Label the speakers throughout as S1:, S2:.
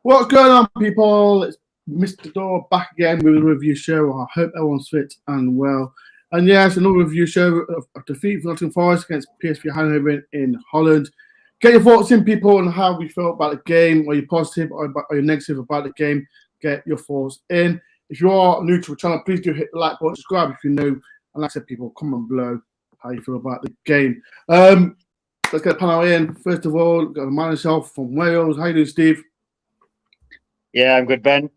S1: What's going on, people? It's Mr. Door back again with a review show. I hope everyone's fit and well. And yes, another review show of defeat for Nottingham Forest against PSV Eindhoven in Holland. Get your thoughts in, people, on how we felt about the game. Are you positive or are you negative about the game? Get your thoughts in. If you are new to the channel, please do hit the like button, subscribe if you know. And like I said, people, comment below how you feel about the game. Let's get the panel in. First of all, got the man himself from Wales. How you doing, Steve?
S2: Yeah, I'm good, Ben.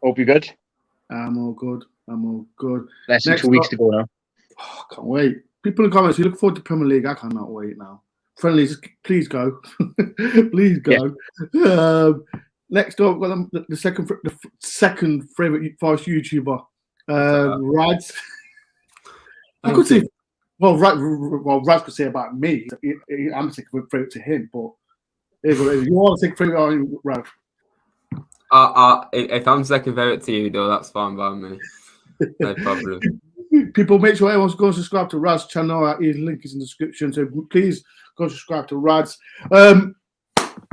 S2: Hope you're good.
S1: I'm all good.
S2: Less than 2 weeks to go now.
S1: Oh, can't wait. People in the comments, you look forward to Premier League. I cannot wait now. Friendlies, please go. Please go. Yeah. Next up, we've got the second favourite Forest YouTuber, Rads. I could say, Rads could say about me. I'm a second favourite to him, but you are a second favourite, Rad.
S3: If I'm second favourite to you, though, that's fine by me. No problem.
S1: People, make sure everyone's go and subscribe to Rad's channel. His link is in the description, so please go and subscribe to Rad's.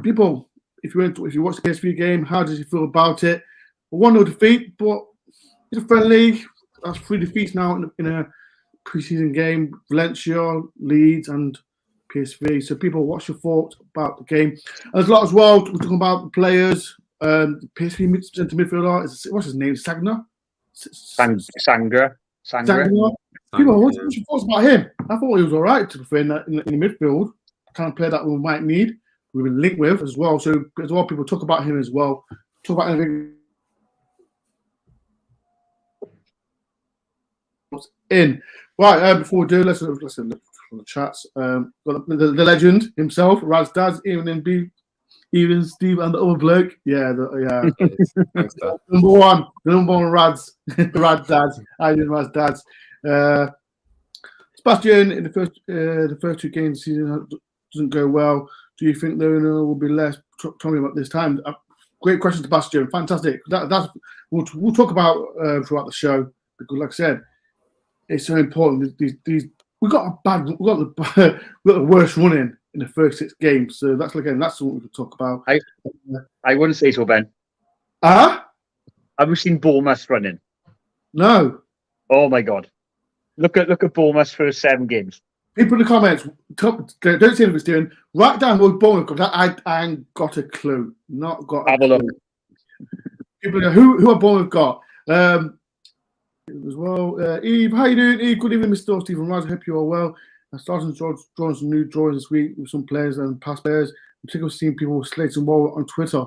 S1: People, if you watch the PSV game, how does you feel about it? 1-0 defeat, but it's a friendly. That's 3 defeats now in a pre-season game. Valencia, Leeds, and PSV. So, people, what's your thoughts about the game? There's a lot as well. We're talking about the players. PSV centre midfielder, what's his name? Sangra. People, what's your thoughts about him? I thought he was all right to be fair in the midfield. Kind of player that we might need. We've been linked with as well. So as well, people talk about him as well. Talk about anything in. Right, before we do, let's look from the chats. Got the legend himself, Rad's dad, even Steve and the other bloke. Yeah.
S3: Thanks, Dad.
S1: the number one Rad's dads. I did Rad's dads. Sebastian, in the first 2 games of the season doesn't go well. Do you think the owner will be less? Tell me about this time. Great question, Sebastian. Fantastic. We'll talk about throughout the show, because, like I said, it's so important. We got the worst running in the first 6 games. So that's something we can talk about.
S2: I wouldn't say so, Ben.
S1: Have
S2: you seen Bournemouth running?
S1: No.
S2: Oh my God! Look at Bournemouth's first 7 games.
S1: People in the comments, don't see if it's doing. Write down what Bournemouth, because I ain't got a clue. Not got.
S2: Have a look.
S1: People know who have Bournemouth got. As well, Eve, how you doing? Eve, good evening, Mr. Stephen Rice. I hope you are well. I'm starting to draw some new drawings this week with some players and past players. I'm particularly seeing people with slates and wall on Twitter.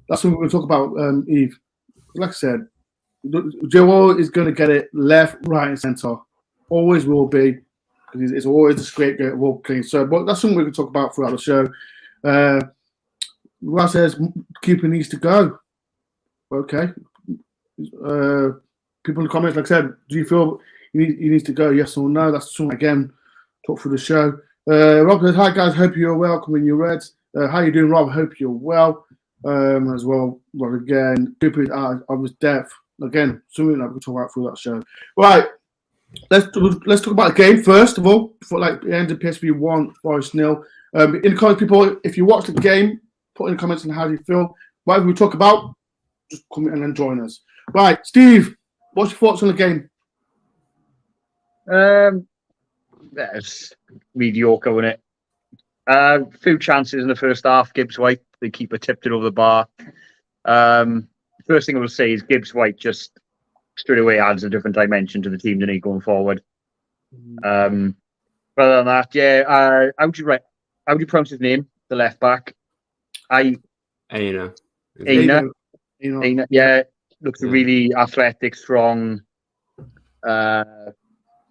S1: That's what we're going to talk about, Eve. Like I said, Joe is going to get it left, right, and centre. Always will be, because it's always a scapegoat of all playing. So, but that's something we can talk about throughout the show. Russ says keeper needs to go. Okay. People in the comments, like I said, do you feel he needs to go? Yes or no? That's something again. Talk through the show. Rob says, hi guys, hope you're well. Coming you Reds. How you doing, Rob? Hope you're well. As well. Rob again. Cooper, I was deaf. Again, something that we'll talk about through that show. Right. Let's talk about the game first of all. Before the end of PSV 1, Forest 0. In the comments, people, if you watch the game, put in the comments on how you feel. Whatever we talk about, just come in and then join us. Right, Steve, what's your thoughts on the game?
S2: That's mediocre, wasn't it? Few chances in the first half. Gibbs White, the keeper, tipped it over the bar. First thing I will say is Gibbs White just straight away adds a different dimension to the team than he going forward. Other than that, yeah. How do you pronounce his name? The left back,
S3: Aina.
S2: Yeah, looks really athletic, strong.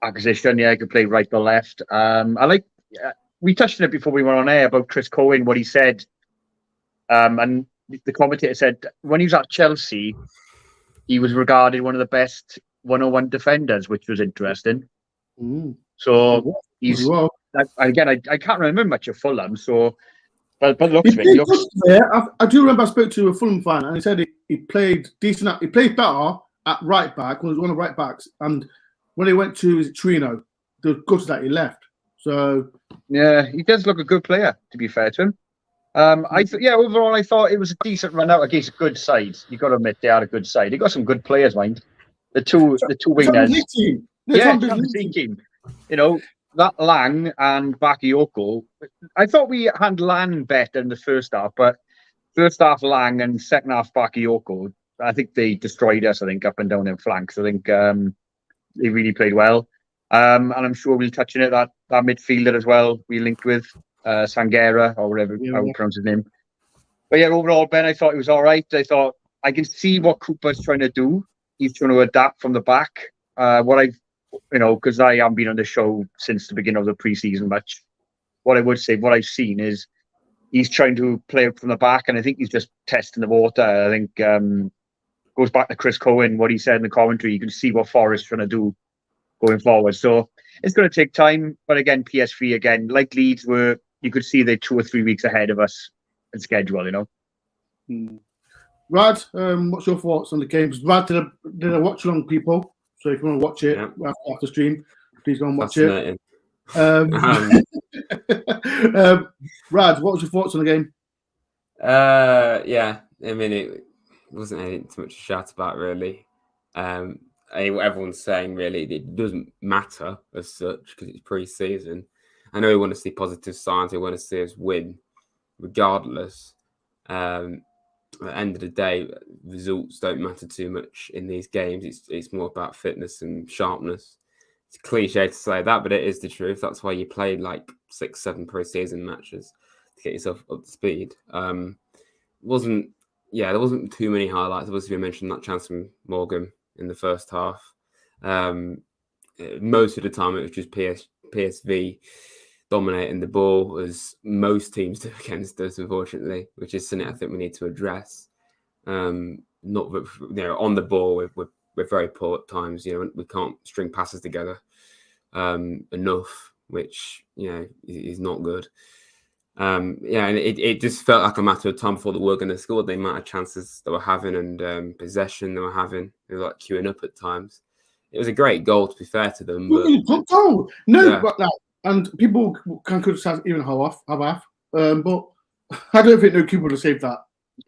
S2: Acquisition, yeah, could play right or left. We touched on it before we went on air about Chris Cohen, what he said. And the commentator said when he was at Chelsea, he was regarded one of the best 101 defenders, which was interesting. So he's again, I can't remember much of Fulham, so but looks
S1: I do remember I spoke to a Fulham fan and he said he played decent. He played better at right back when he was one of the right backs, and when he went to Torino, the good that he left. So
S2: yeah, he does look a good player, to be fair to him. Overall, I thought it was a decent run out against a good side. You got to admit they are a good side. They got some good players, mind. The two wingers. Champions League team. You know, that Lang and Bakayoko. I thought we had Lang better in the first half, but first half Lang and second half Bakayoko. I think they destroyed us. I think up and down their flanks. I think they really played well. And I'm sure we'll touch on it that midfielder as well. We linked with Sangera or whatever how you pronounce his name. But yeah, overall, Ben, I thought it was all right. I thought I can see what Cooper's trying to do. He's trying to adapt from the back. Because I haven't been on the show since the beginning of the preseason much. What I would say, what I've seen is he's trying to play from the back, and I think he's just testing the water. I think goes back to Chris Cohen, what he said in the commentary. You can see what Forest trying to do going forward. So it's going to take time. But again, PSV, again, like Leeds were, you could see they're 2 or 3 weeks ahead of us in schedule, you know.
S1: Rad, what's your thoughts on the game? Rad did a watch along, people. So if you want to watch it after stream, please go and watch it. Rad, what was your thoughts on the game?
S3: I mean, it wasn't anything too much to shout about, really. What everyone's saying, really, it doesn't matter as such because it's pre-season. I know we want to see positive signs. We want to see us win, regardless. At the end of the day, results don't matter too much in these games. It's more about fitness and sharpness. It's cliche to say that, but it is the truth. That's why you played like 6-7 pre-season matches to get yourself up to speed. There wasn't too many highlights. Obviously, we mentioned that chance from Morgan in the first half. Most of the time, it was just PSV dominating the ball, as most teams do against us, unfortunately, which is something I think we need to address. On the ball, we're very poor at times. We can't string passes together enough, which is not good. And it just felt like a matter of time before they were going to score. The amount of chances they were having and possession they were having, they were like queuing up at times. It was a great goal, to be fair to them. But,
S1: good goal. And people can criticize even Havaf, but I don't think no keeper would have saved that.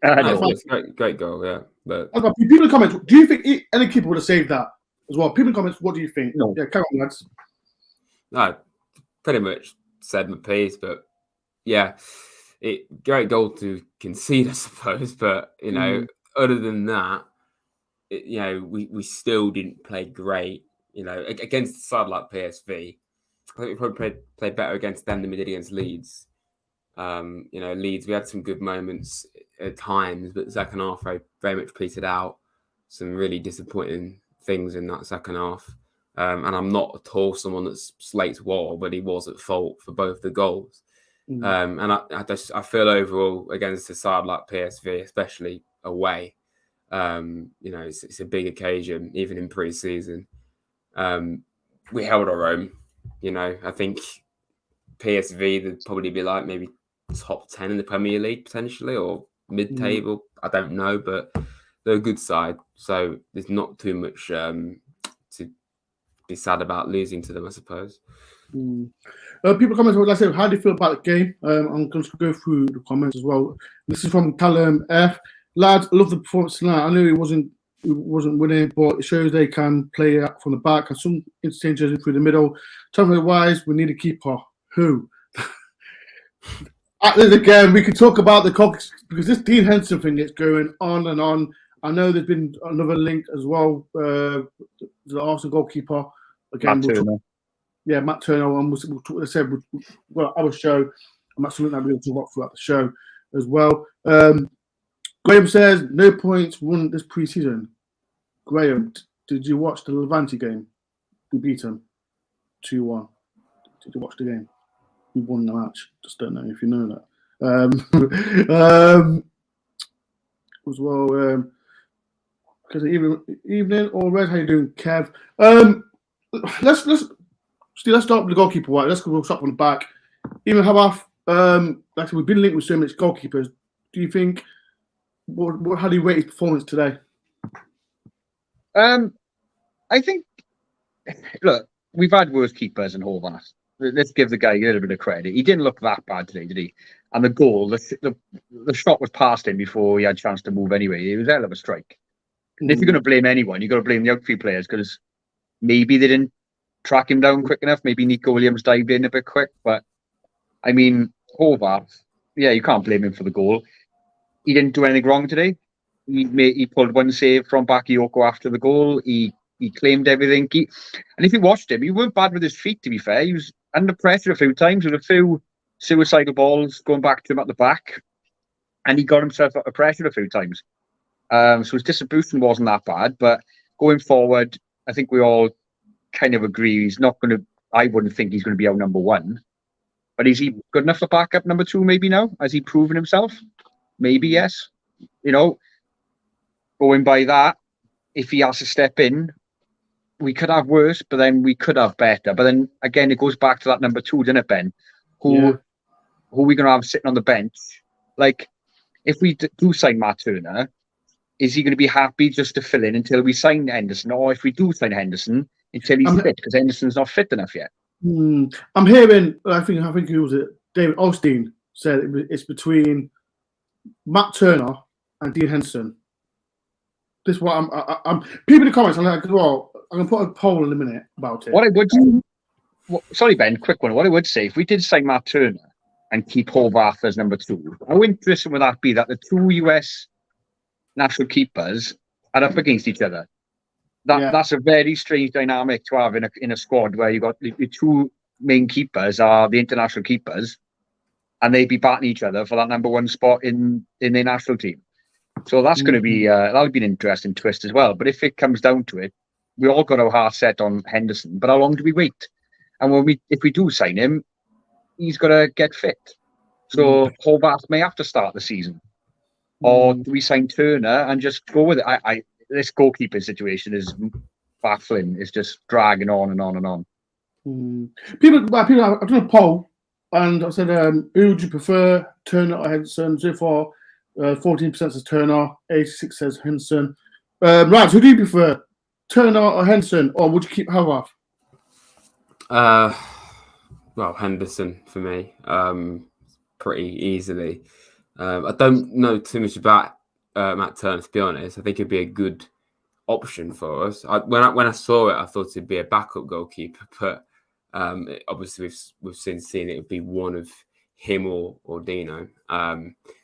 S3: It's a great goal, yeah. But
S1: people in comments, do you think any keeper would have saved that as well? People in comments, what do you think?
S2: No.
S1: Yeah, carry on, lads.
S3: No, pretty much said my piece, but yeah, great goal to concede, I suppose. But other than that, we still didn't play great. Against a side like PSV. I think we probably played better against them than we did against Leeds. Leeds, we had some good moments at times, but the second half very much petered out. Some really disappointing things in that second half. And I'm not at all someone that's slates war, but he was at fault for both the goals. And I feel overall against a side like PSV, especially away, it's a big occasion, even in pre-season. We held our own. I think PSV would probably be like maybe top 10 in the Premier League potentially, or mid-table. I don't know, but they're a good side. So there's not too much to be sad about losing to them, I suppose.
S1: People comment, like I said, how do you feel about the game? I'm going to go through the comments as well. This is from Callum F. Lads, I love the performance tonight. I know it wasn't winning, but it shows they can play out from the back and some interchanges through the middle. Temporary-wise, we need a keeper. Who? Again, we can talk about the Cox because this Dean Henson thing is going on and on. I know there's been another link as well. The Arsenal goalkeeper again. Matt Turner. And we'll talk. As I said, our show. And that's something that we'll talk about throughout the show as well. Graham says no points won this pre-season. Graham, did you watch the Levante game? We beat them 2-1. Did you watch the game? We won the match. Just don't know if you know that. As well, because evening or Red, how you doing, Kev? Let's start with the goalkeeper. Right, let's go start from the back. Even Havaf, like I said, we've been linked with so many goalkeepers. Do you think? How do you rate his performance today?
S2: I think, look, we've had worse keepers in Holland. let's give the guy a little bit of credit. He didn't look that bad today, did he? And the goal, the shot was past him before he had a chance to move anyway. It was a hell of a strike. And if you're going to blame anyone, you've got to blame the outfield players because maybe they didn't track him down quick enough. Maybe Nico Williams dived in a bit quick. But, I mean, Horvath, yeah, you can't blame him for the goal. He didn't do anything wrong today. He pulled one save from Bakayoko after the goal. He claimed everything. And if you watched him, he weren't bad with his feet, to be fair. He was under pressure a few times with a few suicidal balls going back to him at the back. And he got himself out of pressure a few times. So his distribution wasn't that bad. But going forward, I think we all kind of agree he's not going to... I wouldn't think he's going to be our number one. But is he good enough for backup number two maybe now? Has he proven himself? Maybe, yes. You know, going by that, if he has to step in, we could have worse, but then we could have better. But then, again, it goes back to that number two, doesn't it, Ben? Who are we going to have sitting on the bench? Like, if we do sign Matt Turner, is he going to be happy just to fill in until we sign Henderson? Or if we do sign Henderson, until he's fit, because Henderson's not fit enough yet.
S1: I'm hearing, I think it was David Osteen said it's between Matt Turner and Dean Henderson. This is what I'm people in the comments. I'm like, well, I'm gonna put a poll in a minute about it.
S2: What I would, sorry Ben, quick one. What I would say, if we did sign Matt Turner and keep Horvath as number two, how interesting would that be? That the two US national keepers are up against each other. That's a very strange dynamic to have in a squad where you got the two main keepers are the international keepers, and they'd be battling each other for that number one spot in their national team. So that's going to be that'll be an interesting twist as well. But if it comes down to it, we all got our heart set on Henderson. But how long do we wait? And if we do sign him, he's got to get fit. So Horvath may have to start the season, or do we sign Turner and just go with it? This goalkeeper situation is baffling. It's just dragging on and on and on.
S1: People, I've done a poll, and I said, who would you prefer, Turner or Henderson? So far, 14% says Turner, 86% says Henderson. Right, who do you prefer, Turner or Henderson, or would you keep Horvath?
S3: Well, Henderson for me, pretty easily. I don't know too much about Matt Turner, to be honest. I think it'd be a good option for us. When I saw it, I thought it'd be a backup goalkeeper, but obviously we've since seen it would be one of him or Dino.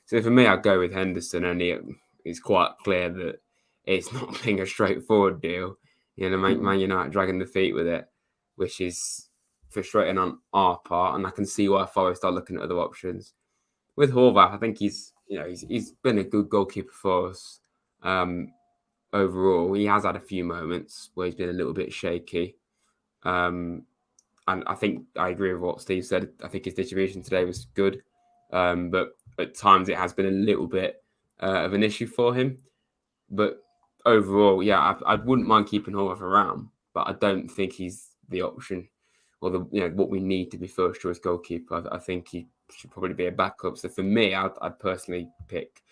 S3: So for me, I'd go with Henderson, and it's quite clear that it's not being a straightforward deal. You know, Man United dragging the feet with it, which is frustrating on our part, and I can see why Forest are looking at other options. With Horvath, I think he's been a good goalkeeper for us. Overall, he has had a few moments where he's been a little bit shaky. And I think I agree with what Steve said. I think his distribution today was good. But at times it has been a little bit of an issue for him. But overall, yeah, I wouldn't mind keeping Horvath around, but I don't think he's the option or what we need to be first choice goalkeeper. I think he should probably be a backup. So for me, I'd personally pick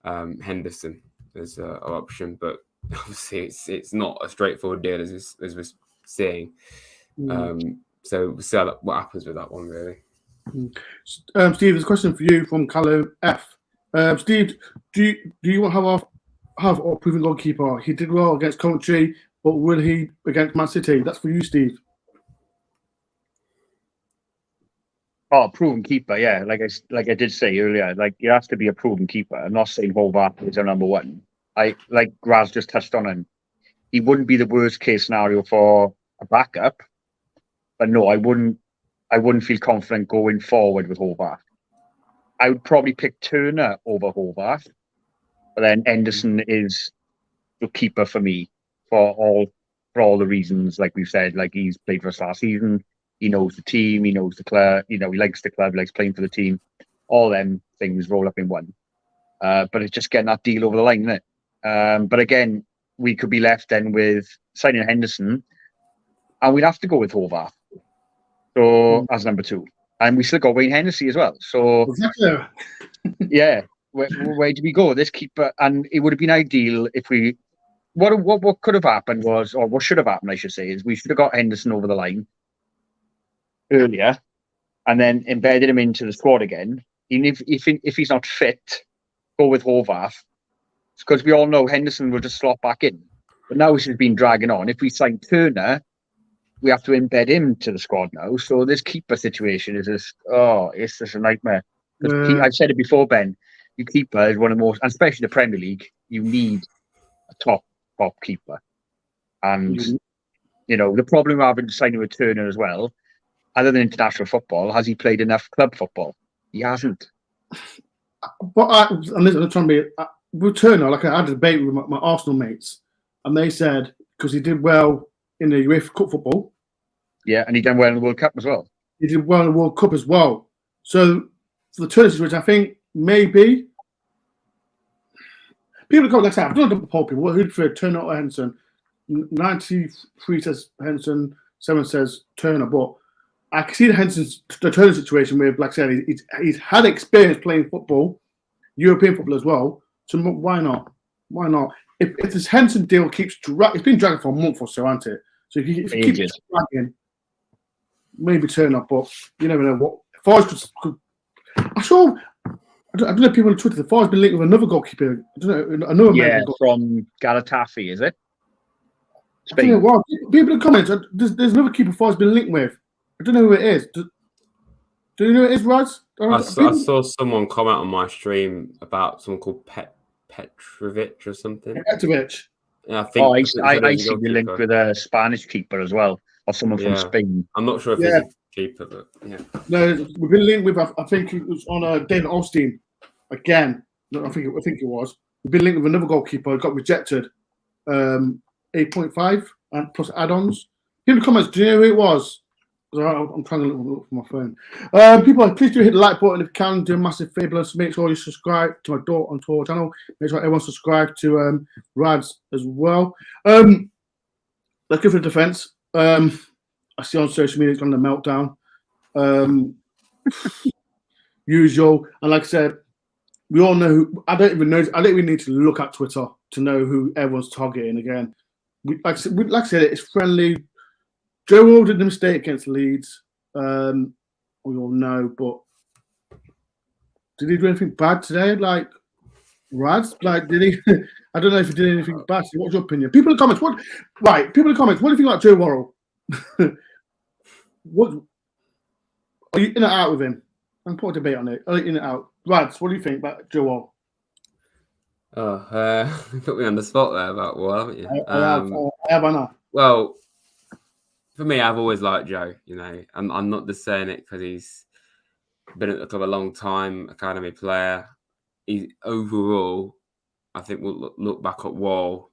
S3: Henderson as an option, but obviously it's not a straightforward deal as we're seeing. So we'll see what happens with that one, really.
S1: Steve, there's a question for you from Callum F. Steve, do you want to have a proven goalkeeper? He did well against Coventry, but will he against Man City? That's for you, Steve.
S2: Oh, proven keeper, yeah. Like I did say earlier, like it has to be a proven keeper. I'm not saying Horvath is our number one. Like Raz just touched on him. He wouldn't be the worst case scenario for a backup, but no, I wouldn't feel confident going forward with Horvath. I would probably pick Turner over Horvath, but then Henderson is the keeper for me for all the reasons, like we've said. Like he's played for us last season. He knows the team. He knows the club. He likes the club. He likes playing for the team. All them things roll up in one. But it's just getting that deal over the line, isn't it? But again, we could be left then with signing Henderson, and we'd have to go with Horvath. So as number two, and we still got Wayne Hennessy as well. So yeah, where do we go? This keeper, and it would have been ideal if we. What could have happened was, or what should have happened, I should say, is we should have got Henderson over the line. earlier and then embedded him into the squad again, even if he's not fit, go with Horvath, because we all know Henderson will just slot back in. But now this has been dragging on. If we sign Turner, we have to embed him to the squad now. So this keeper situation is just, it's just a nightmare. I've said it before, Ben. Your keeper is one of the most, and especially the Premier League, you need a top keeper. And the problem we're having signing with Turner as well, other than international football, has he played enough club football? He hasn't.
S1: But I'm trying to be with Turner. Like I had a debate with my Arsenal mates, and they said because he did well in the UEFA Cup football.
S2: Yeah, and he done well in the World Cup as well.
S1: He did well in the World Cup as well. So for the Turner situation, I think maybe people go. Let's say I've done a poll. People who'd prefer Turner or Henderson. 93 says Henderson. 7 says Turner, but I can see the Turner situation where, like I said, he's had experience playing football, European football as well. So why not? Why not? If this Henderson deal keeps it's been dragging for a month or so, hasn't it? So if you keep dragging, maybe Turner, but you never know what. Forest could. I don't know if people on Twitter. The Forest been linked with another goalkeeper. I don't know. Another
S2: from Galatasaray, is it?
S1: Spain. I don't know why. People in the comments. There's another keeper Forest been linked with. I don't know who it is. Do you know who it is, Raz?
S3: I saw someone comment on my stream about someone called Petrovic or something.
S1: Petrovic.
S3: Yeah, I think.
S2: I see the link with a Spanish keeper as well, or someone from Spain.
S3: I'm not sure if he's a keeper, but yeah.
S1: No, we've been linked with. I think it was on David Osteen again. No, I think it was. We've been linked with another goalkeeper who got rejected. 8.5 and plus add-ons. In the comments, do you know who it was? I'm trying to look for my phone. People, please do hit the like button if you can. Do a massive favour. Make sure you subscribe to my DoreOnTour channel. Make sure everyone subscribe to Rads as well. Let's go for the defence. I see on social media it's on the meltdown. Usual. And like I said, we all know who. I don't even need to look at Twitter to know who everyone's targeting again. Like I said, it's friendly. Joe Wall did the mistake against Leeds. We all know, but did he do anything bad today? Like Rads? Like did he? I don't know if he did anything bad. What's your opinion? People in the comments. What do you think like Joe Worrell? What are you in and out with him? I'm putting a debate on it. Are you in and out? Rads, what do you think about Joe Worrell?
S3: You put me on the spot there about what, haven't you?
S1: I have, I know.
S3: Well, for me, I've always liked Joe. I'm not just saying it because he's been at the club a long time, academy player. Overall, I think we'll look back at Wall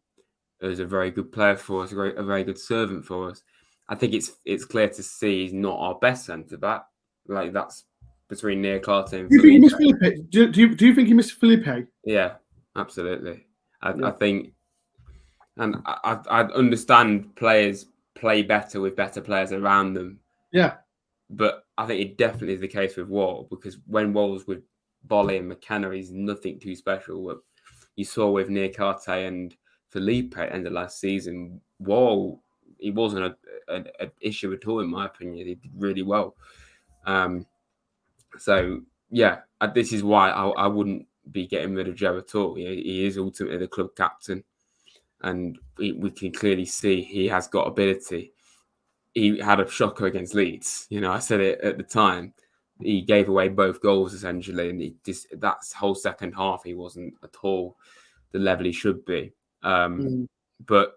S3: as a very good player for us, a very good servant for us. I think it's clear to see he's not our best centre back. Like that's between Niakate and
S1: Felipe. Do you think he missed Felipe?
S3: Yeah, absolutely. I think, and I understand players play better with better players around them.
S1: Yeah.
S3: But I think it definitely is the case with Wall, because when Wall's with Bolly and McKenna, he's nothing too special. What you saw with Niakate and Felipe at the end of last season, Wall, he wasn't an issue at all, in my opinion. He did really well. So, yeah, this is why I wouldn't be getting rid of Joe at all. He is ultimately the club captain. And we can clearly see he has got ability. He had a shocker against Leeds. I said it at the time. He gave away both goals, essentially. And that whole second half, he wasn't at all the level he should be. But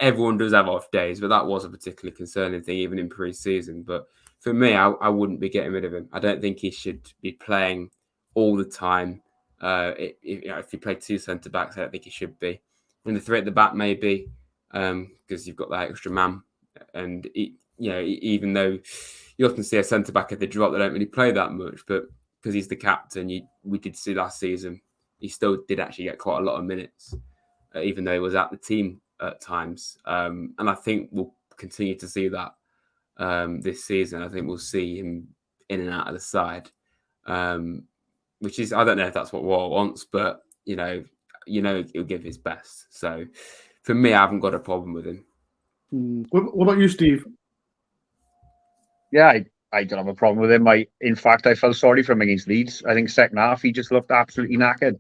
S3: everyone does have off days, but that was a particularly concerning thing, even in pre-season. But for me, I wouldn't be getting rid of him. I don't think he should be playing all the time. If you play two centre-backs, I don't think he should be. And the three at the back, maybe, because you've got that extra man. And, even though you often see a centre-back at the drop, they don't really play that much. But because he's the captain, we did see last season, he still did actually get quite a lot of minutes, even though he was at the team at times. And I think we'll continue to see that this season. I think we'll see him in and out of the side, which is, I don't know if that's what Wall wants, but, he'll give his best. So for me, I haven't got a problem with him.
S1: What about you, Steve?
S2: Yeah, I don't have a problem with him. In fact, I felt sorry for him against Leeds. I think second half he just looked absolutely knackered.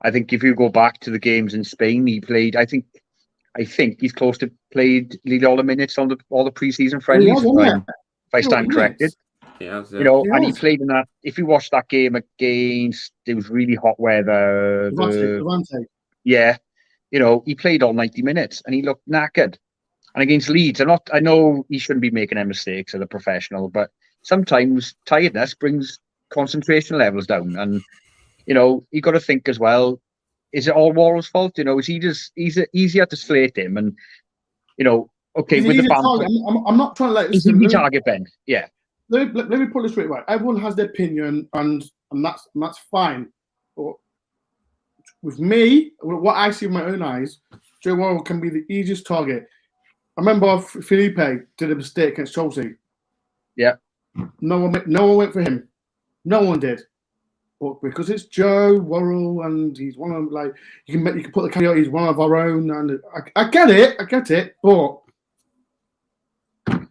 S2: I think if you go back to the games in Spain, he played. I think he's close to played nearly all the minutes on all the preseason friendlies. If I stand corrected.
S3: Yeah,
S2: And he played in that. If you watch that game against, it was really hot weather. Yeah, he played all 90 minutes and he looked knackered. And against Leeds, I know he shouldn't be making any mistakes as a professional, but sometimes tiredness brings concentration levels down. And you got to think as well: is it all Worrell's fault? Is he just easier to slate him? And okay, with the band,
S1: I'm not trying to
S2: he's an easy target, Ben. Yeah.
S1: Let me put this straight right. Everyone has their opinion, and that's fine. But with me, what I see with my own eyes, Joe Worrell can be the easiest target. I remember Felipe did a mistake against Chelsea.
S2: Yeah.
S1: No one went for him. No one did. But because it's Joe Worrell and he's one of you can put the caveat, he's one of our own, and I get it, but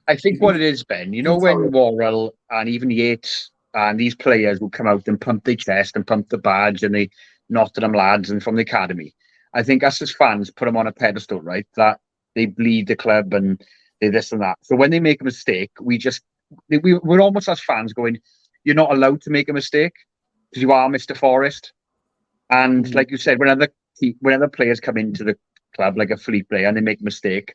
S2: I think what it is, Ben, when Worrell and even Yates and these players will come out and pump their chest and pump the badge and the Nottingham lads and from the academy, I think us as fans put them on a pedestal, right? That they bleed the club and they this and that. So when they make a mistake, we're almost as fans going, you're not allowed to make a mistake because you are Mr. Forest. And like you said, when other players come into the club, like a Felipe player, and they make a mistake,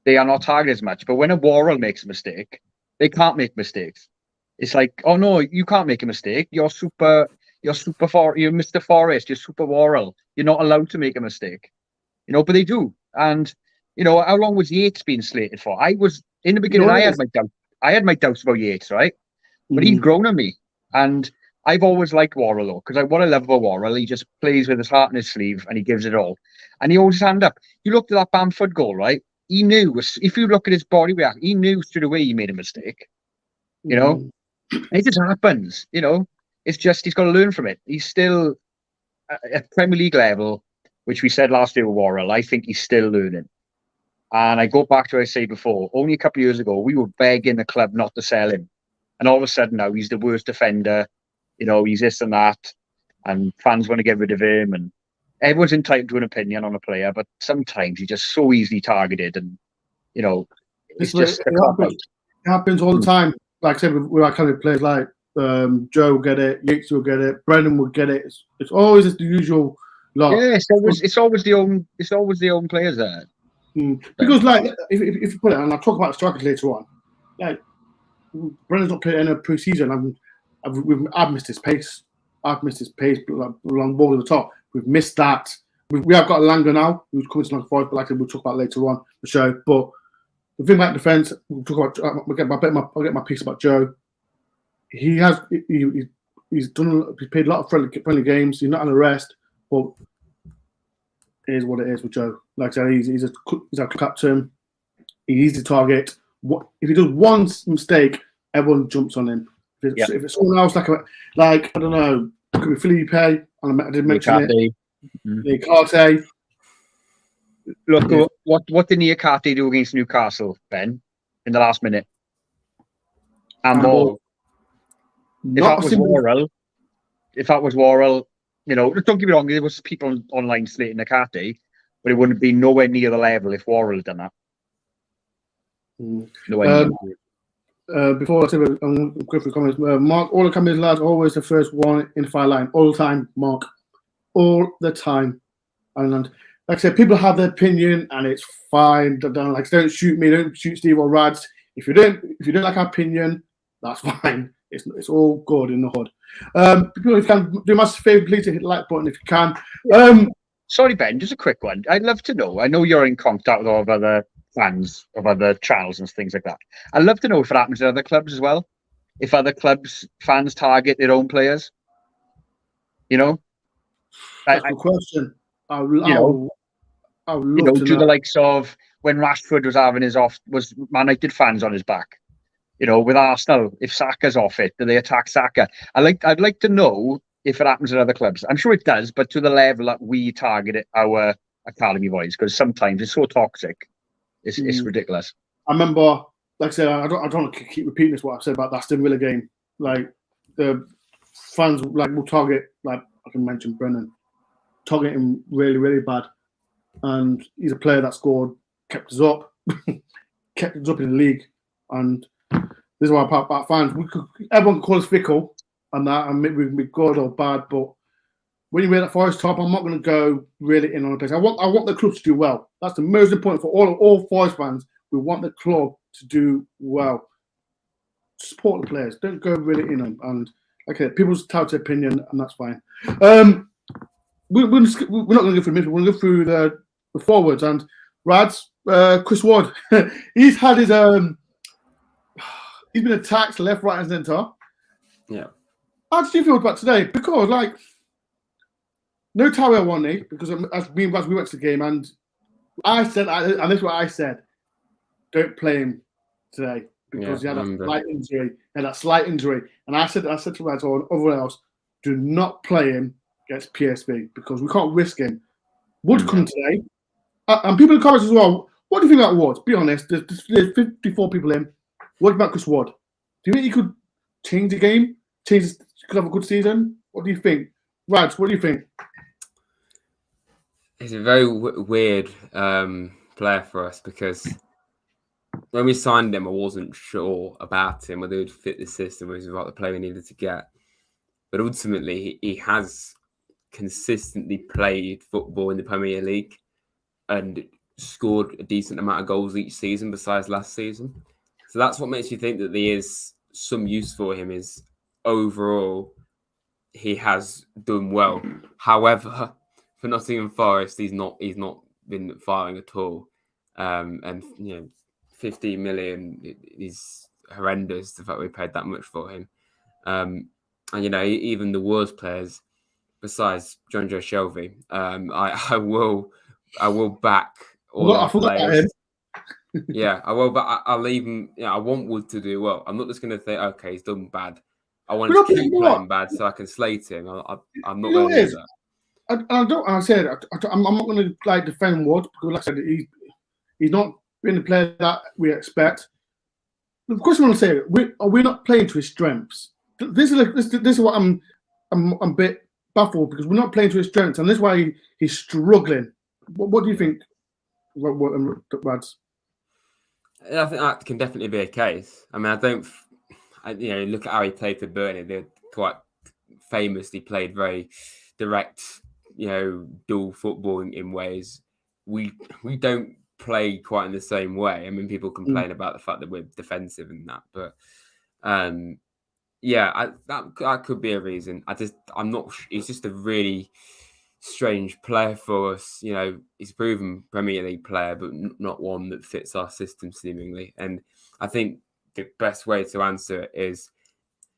S2: they are not targeted as much. But when a Worrell makes a mistake, they can't make mistakes. It's like, oh no, you can't make a mistake. You're Mr. Forest, you're Super Worrell. You're not allowed to make a mistake. But they do. And how long was Yates being slated for? I was in the beginning. I had my doubts about Yates, right? But he's grown on me, and I've always liked Worrell though, because what I love about Worrell, he just plays with his heart in his sleeve and he gives it all, and he holds his hand up. You looked at that Bamford goal, right? He knew. If you look at his body reaction, he knew straight away he made a mistake. It just happens. It's just he's got to learn from it. He's still at Premier League level, which we said last year with Worrell. I think he's still learning. And I go back to what I said before. Only a couple of years ago, we were begging the club not to sell him. And all of a sudden now, he's the worst defender. He's this and that. And fans want to get rid of him. And everyone's entitled to an opinion on a player. But sometimes he's just so easily targeted. And, it's just
S1: it happens all the time. Like I said, with our kind of players like Joe will get it, Yates will get it, Brendan will get it. It's always the usual lot.
S2: Yeah, it's always the own players there.
S1: Because if you put it, and I'll talk about strikers later on, Brendan's not playing in a pre-season. I've missed his pace. I've missed his pace along ball at the top. We've missed that. We have got Langer now, who's coming to Nottingham Forest, but like I said, we'll talk about later on the show. But the thing about defence, we'll talk about. I'll get my piece about Joe. He's played a lot of friendly games. He's not on arrest, but it is what it is with Joe. Like I said, he's our captain. He's the target. If he does one mistake, everyone jumps on him. If it's someone else, like I don't know, it could be Felipe. I did mention it. Niakate.
S2: Look, what did Niakate do against Newcastle, Ben, in the last minute? Handball. If that was Worrell, don't get me wrong, there was people online slating Niakate, but it wouldn't be nowhere near the level if Worrell had done that.
S1: Before I say, I'm going for comments. Mark, all the comments, lads, always the first one in the fire line, all the time. Mark, all the time. And like I said, people have their opinion, and it's fine. Don't shoot me, don't shoot Steve or Rads. If you don't like our opinion, that's fine. It's all good in the hood. People, if you can do us a favour, please hit the like button if you can.
S2: Sorry, Ben, just a quick one. I'd love to know. I know you're in contact with all of other fans of other channels and things like that. I'd love to know if it happens at other clubs as well. If other clubs fans target their own players,
S1: That's a good question. Do
S2: the likes of when Rashford was having was Man United fans on his back? With Arsenal, if Saka's off it, do they attack Saka? I'd like to know if it happens at other clubs. I'm sure it does, but to the level that we target our academy boys, because sometimes it's so toxic. It's ridiculous.
S1: I remember like I said, I don't want to keep repeating this what I've said about that Aston Villa game. Like the fans will target, like I can mention Brennan, target him really, really bad. And he's a player that scored, kept us up, kept us up in the league. And this is why about fans. Everyone can call us fickle and that, and maybe we can be good or bad, but when you're at Forest top, I'm not going to go really in on a place. I want the club to do well. That's the most important for all Forest fans. We want the club to do well. Support the players. Don't go really in them. And okay, people's touch opinion, and that's fine. We're not going to go through midfield. We're going to go through the forwards. And Rads, Chris Ward, he's had his he's been attacked left, right, and centre.
S3: Yeah.
S1: How did you feel about today? Because like. No Tyrell won it because as we went to the game and I said, and this is what I said, don't play him today because he had a slight injury. He had that slight injury, and I said to Rad or everyone else, do not play him against PSV because we can't risk him. Wood come today, and people in the comments as well. What do you think about Ward? Be honest. There's 54 people in. What about Chris Ward? Do you think he could change the game? Could have a good season? What do you think, Rad? What do you think?
S3: He's a very weird player for us because when we signed him, I wasn't sure about him, whether he would fit the system, whether he was about the player we needed to get. But ultimately, he has consistently played football in the Premier League and scored a decent amount of goals each season besides last season. So that's what makes you think that there is some use for him is overall, he has done well. However, for Nottingham Forest, he's not been firing at all, and 15 million is horrendous. The fact we paid that much for him, and even the worst players, besides John Joe Shelby, I will back all our players. Yeah, I will, but I'll even I want Wood to do well. I'm not just going to think, okay, he's done bad. I want him to keep playing bad so I can slate him. I'm not going to do that.
S1: I'm not going to like defend Wood because, like I said, he's not been the player that we expect. Of course, I want to say we're not playing to his strengths. This is what I'm a bit baffled because we're not playing to his strengths, and this is why he's struggling. What do you think, Rads?
S3: I think that can definitely be a case. I mean, look at how he played for Burnley. They're quite famously played very direct, dual football in ways. We don't play quite in the same way. I mean, people complain about the fact that we're defensive and that, but that could be a reason. I'm not. He's just a really strange player for us. He's a proven Premier League player, but not one that fits our system seemingly. And I think the best way to answer it is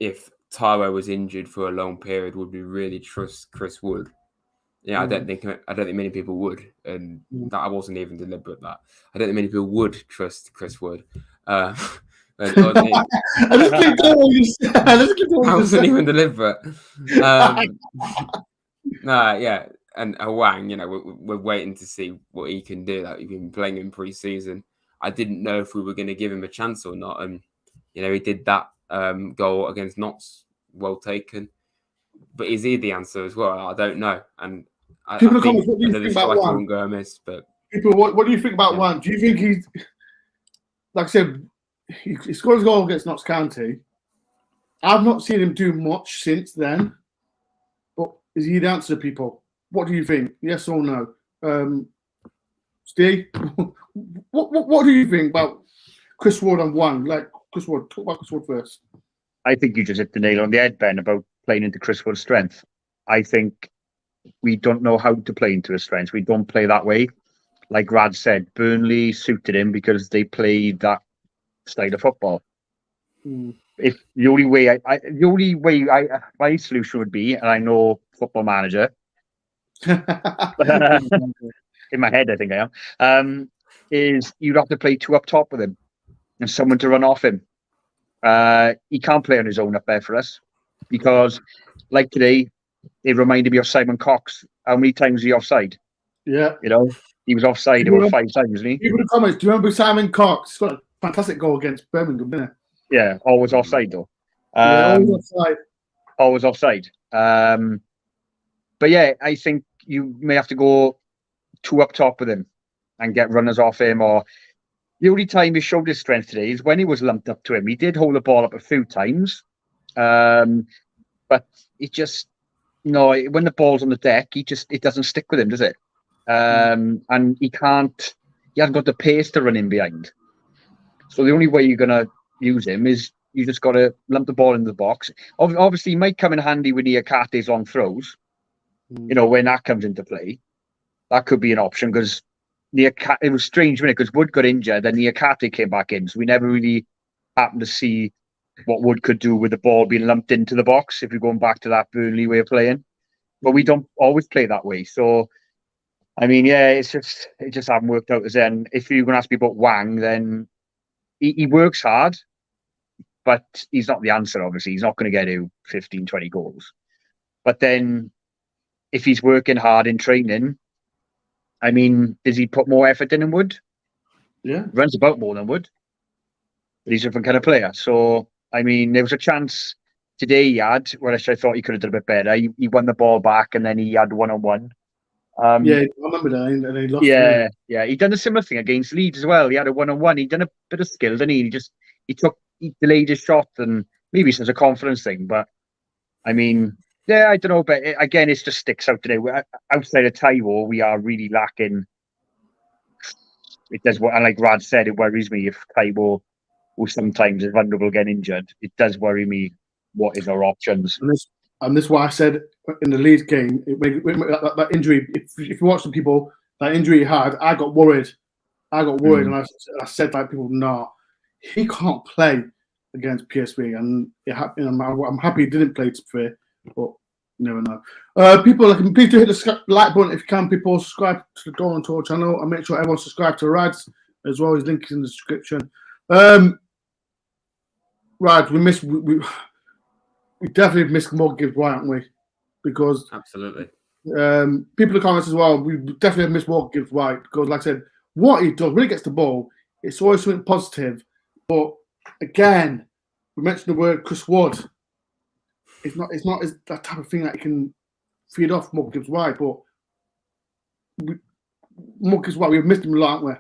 S3: if Tyro was injured for a long period, would we really trust Chris Wood? Yeah, I don't think many people would, and that I wasn't even deliberate. That I don't think many people would trust Chris Wood. I wasn't even deliberate. And Hwang, we're waiting to see what he can do. Like, we've been playing him pre-season. I didn't know if we were going to give him a chance or not, and he did that goal against Notts, well taken. But is he the answer as well? I don't know. And I think
S1: what do you think about Hwang?
S3: Go amiss, but
S1: people, what do you think about Hwang? Do you think he's, like I said, he scored his goal against Notts County? I've not seen him do much since then. But is he the answer to people? What do you think? Yes or no? Steve, what do you think about Chris Ward and Hwang? Like Chris Ward, talk about Chris Ward first.
S2: I think you just hit the nail on the head, Ben, about playing into Chris Wood's strength. I think we don't know how to play into his strengths. We don't play that way. Like Rad said, Burnley suited him because they played that style of football. If the only way my solution would be, and I know Football Manager, in my head I think I am, is you'd have to play two up top with him and someone to run off him. He can't play on his own up there for us because, like today, it reminded me of Simon Cox. How many times was he offside?
S1: Yeah.
S2: He was offside about 5 times, wasn't he?
S1: People in the comments, do you remember Simon Cox? He's got fantastic goal against Birmingham, didn't it?
S2: Yeah, always offside though.
S1: Yeah, always offside.
S2: Always offside. But yeah, I think you may have to go 2 up top with him and get runners off him. Or the only time he showed his strength today is when he was lumped up to him. He did hold the ball up a few times, but it just when the ball's on the deck, it doesn't stick with him, does it? And he hasn't got the pace to run in behind. So the only way you're gonna use him is you just got to lump the ball into the box. Obviously, he might come in handy with Niakate's long throws. When that comes into play, that could be an option because it was strange, wasn't it? Because Wood got injured, then Niakate came back in, so we never really happened to see what Wood could do with the ball being lumped into the box. If you're going back to that Burnley way of playing, but we don't always play that way. So, I mean, yeah, it just hasn't worked out. As then, if you're going to ask me about Wang, then he works hard, but he's not the answer. Obviously, he's not going to get you 15, 20 goals. But then, if he's working hard in training, I mean, does he put more effort in than Wood?
S1: Yeah.
S2: Runs about more than Wood. But he's a different kind of player. So, I mean, there was a chance today he had, where I thought he could have done a bit better. He won the ball back and then he had one-on-one.
S1: Yeah, I remember that. And he lost.
S2: Yeah. He done a similar thing against Leeds as well. He had a one-on-one. He done a bit of skill, didn't he? He delayed his shot, and maybe it's a confidence thing. But, I mean... Yeah, I don't know, but again, it just sticks out today. Outside of Taiwo, we are really lacking. It does, and like Rad said, it worries me if Taiwo, who sometimes is vulnerable, get injured. It does worry me. What is our options?
S1: And this is why I said in the Leeds game, that injury. If you watch the people, that injury he had, I got worried. And I said like people, nah, he can't play against PSV, and I'm happy he didn't play to fair. But you never know. People, please do hit the like button if you can. People, subscribe to the DoreOnTour channel and make sure everyone subscribe to Rad's as well. His link is in the description. Rad, we definitely missed Morgan Gibbs-White, haven't we? Because
S3: absolutely.
S1: People in the comments as well. We definitely have missed Morgan Gibbs-White because, like I said, what he does when he gets the ball, it's always something positive. But again, we mentioned the word Chris Wood. It's not that type of thing that you can feed off Morgan Gibbs-White, but Morgan Gibbs-White, we've missed him a lot, haven't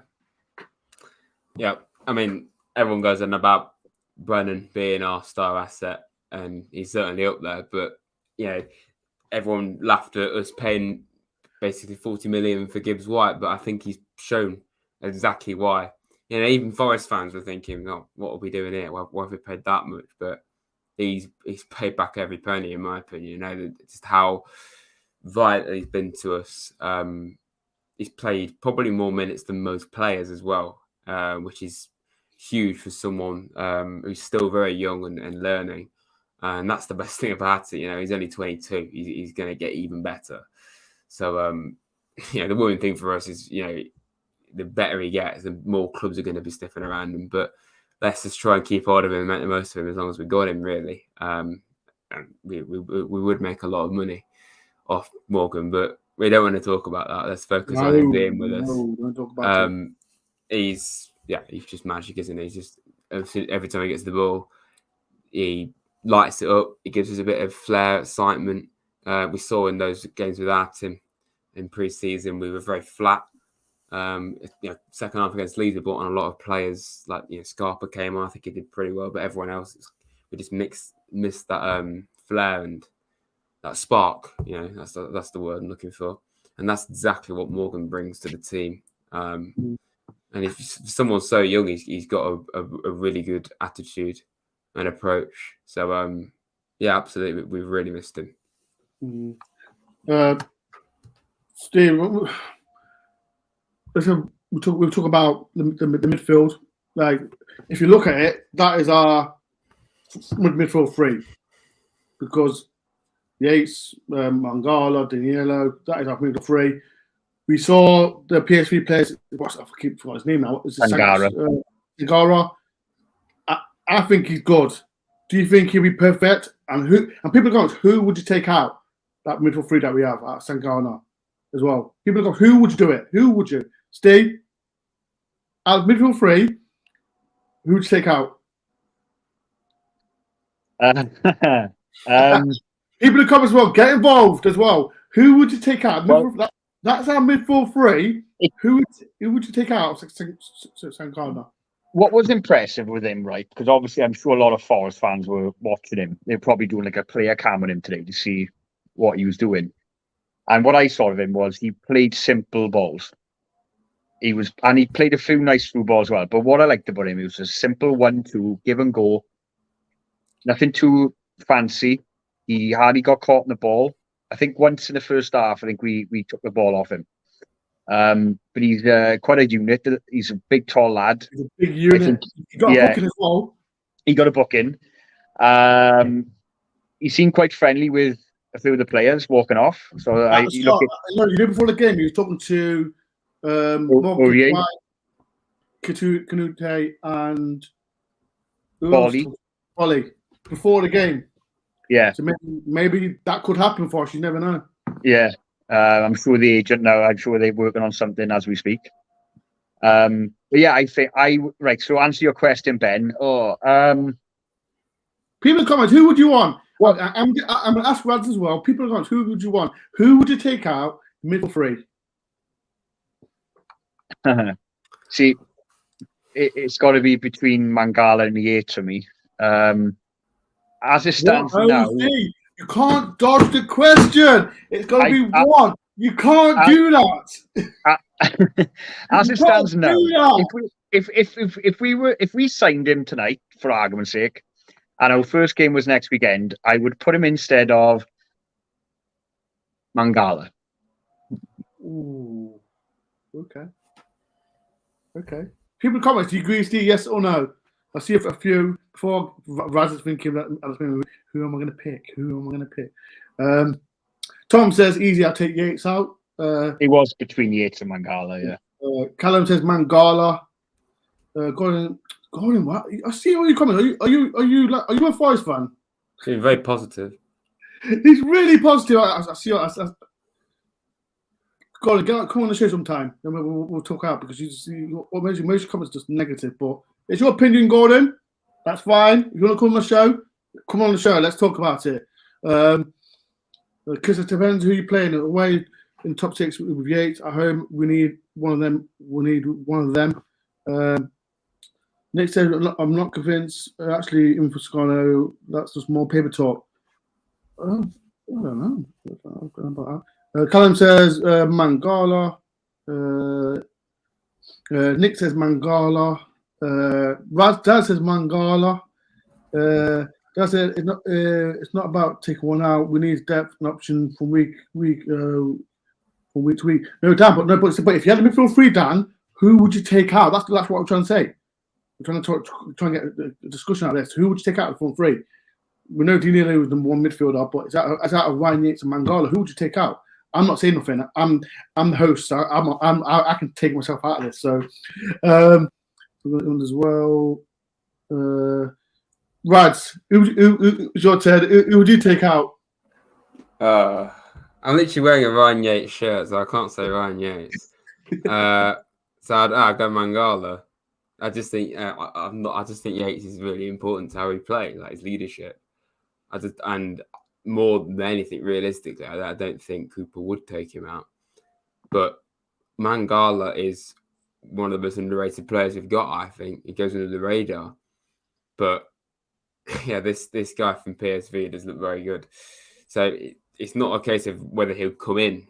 S1: we?
S3: Yeah, I mean, everyone goes on about Brennan being our star asset, and he's certainly up there. But everyone laughed at us paying basically 40 million for Gibbs-White, but I think he's shown exactly why. Even Forest fans were thinking, "Oh, what are we doing here? Why have we paid that much?" But he's paid back every penny, in my opinion. Just how vital he's been to us. He's played probably more minutes than most players as well, which is huge for someone who's still very young and learning. And that's the best thing about it. He's only 22. He's going to get even better. So, the one thing for us is, the better he gets, the more clubs are going to be sniffing around him. But let's just try and keep hold of him and make the most of him as long as we got him, really. And we would make a lot of money off Morgan, but we don't want to talk about that. Let's focus on him being with us.
S1: Don't talk about
S3: he's just magic, isn't he? He's just every time he gets the ball, he lights it up. He gives us a bit of flair, excitement. We saw in those games without him in pre-season, we were very flat. Second half against Leeds, we brought on a lot of players. Like Scarpa came on, I think he did pretty well, but everyone else, we just missed that flair and that spark. That's the word I'm looking for, and that's exactly what Morgan brings to the team. And if someone's so young, he's got a really good attitude and approach. So absolutely, we've really missed him.
S1: Steve, we'll talk about the midfield. Like, if you look at it, that is our midfield three, because Yates, Mangala, Danielo, that is our midfield three. We saw the PSV players. I keep forgetting his name now. Sangara. I think he's good. Do you think he'll be perfect? And people are going, who would you take out that midfield three that we have at Sangana as well? People are going, who would you do it? Who would you? Steve, out of midfield three, Who would you take out? People in the comments as well, get involved as well. Who would you take out? That's our midfield three. Who would you take out? Sankara.
S2: What was impressive with him, right? Because obviously, I'm sure a lot of Forest fans were watching him. They're probably doing like a player cam on him today to see what he was doing. And what I saw of him was he played simple balls. He played a few nice through balls as well. But what I liked about him, it was a simple 1-2 give and go. Nothing too fancy. He hardly got caught in the ball. I think once in the first half, I think we took the ball off him. But he's quite a unit. He's a big, tall lad.
S1: He's a big unit. He got a booking as well.
S2: He got a booking. He seemed quite friendly with a few of the players walking off. So
S1: you know, before the game, he was talking to Kanute and Bolly before the game.
S2: Yeah.
S1: So maybe that could happen for us. You never know.
S2: Yeah. I'm sure the agent now. I'm sure they're working on something as we speak. But yeah, I think right. So answer your question, Ben.
S1: People in the comments, who would you want? Well, I'm going to ask Rads as well. People in the comments, who would you want? Who would you take out middle three?
S2: See, it's got to be between Mangala and Yates for me. As it stands now.
S1: You can't dodge the question. It's got to be one. You can't do that.
S2: As it stands now, if we signed him tonight, for argument's sake, and our first game was next weekend, I would put him instead of Mangala.
S1: Ooh. Okay. People in the comments, do you agree, Steve? Yes or no? I see a few before Raz is thinking that who am I going to pick? Tom says easy. I'll take Yates out.
S2: He was between Yates and Mangala. Yeah.
S1: Callum says Mangala. Gordon, what? I see all your comments. Are you a Forest fan?
S3: He's very positive.
S1: He's really positive. I see. Gordon, come on the show sometime. Then we'll talk out because most comments just negative, but. It's your opinion, Gordon. That's fine. If you want to come on the show, come on the show. Let's talk about it. Because it depends who you're playing. Away in top six with Yates. At home, we need one of them. Nick says, I'm not convinced. Actually, in Foscano, that's just more paper talk. I don't know. Callum says Mangala. Nick says Mangala. Dad says Mangala. Dad said it's not about taking one out. We need depth and option from week to week. No, Dan, but if you had a midfield free, Dan, who would you take out? That's what I'm trying to say. We're trying to get a discussion out of this. Who would you take out of the front three? We know Dinelli was number one midfielder, but it's out of Ryan Yates and Mangala. Who would you take out? I'm not saying nothing. I'm the host, so I can take myself out of this. So. As well, Rads, who's your turn? Who would you take out?
S3: I'm literally wearing a Ryan Yates shirt, so I can't say Ryan Yates. So I'd go Mangala. I just think I just think Yates is really important to how we play, like his leadership. And more than anything, realistically, I don't think Cooper would take him out. But Mangala is one of the most underrated players we've got. I think he goes under the radar, but yeah, this guy from PSV does look very good. So it's not a case of whether he'll come in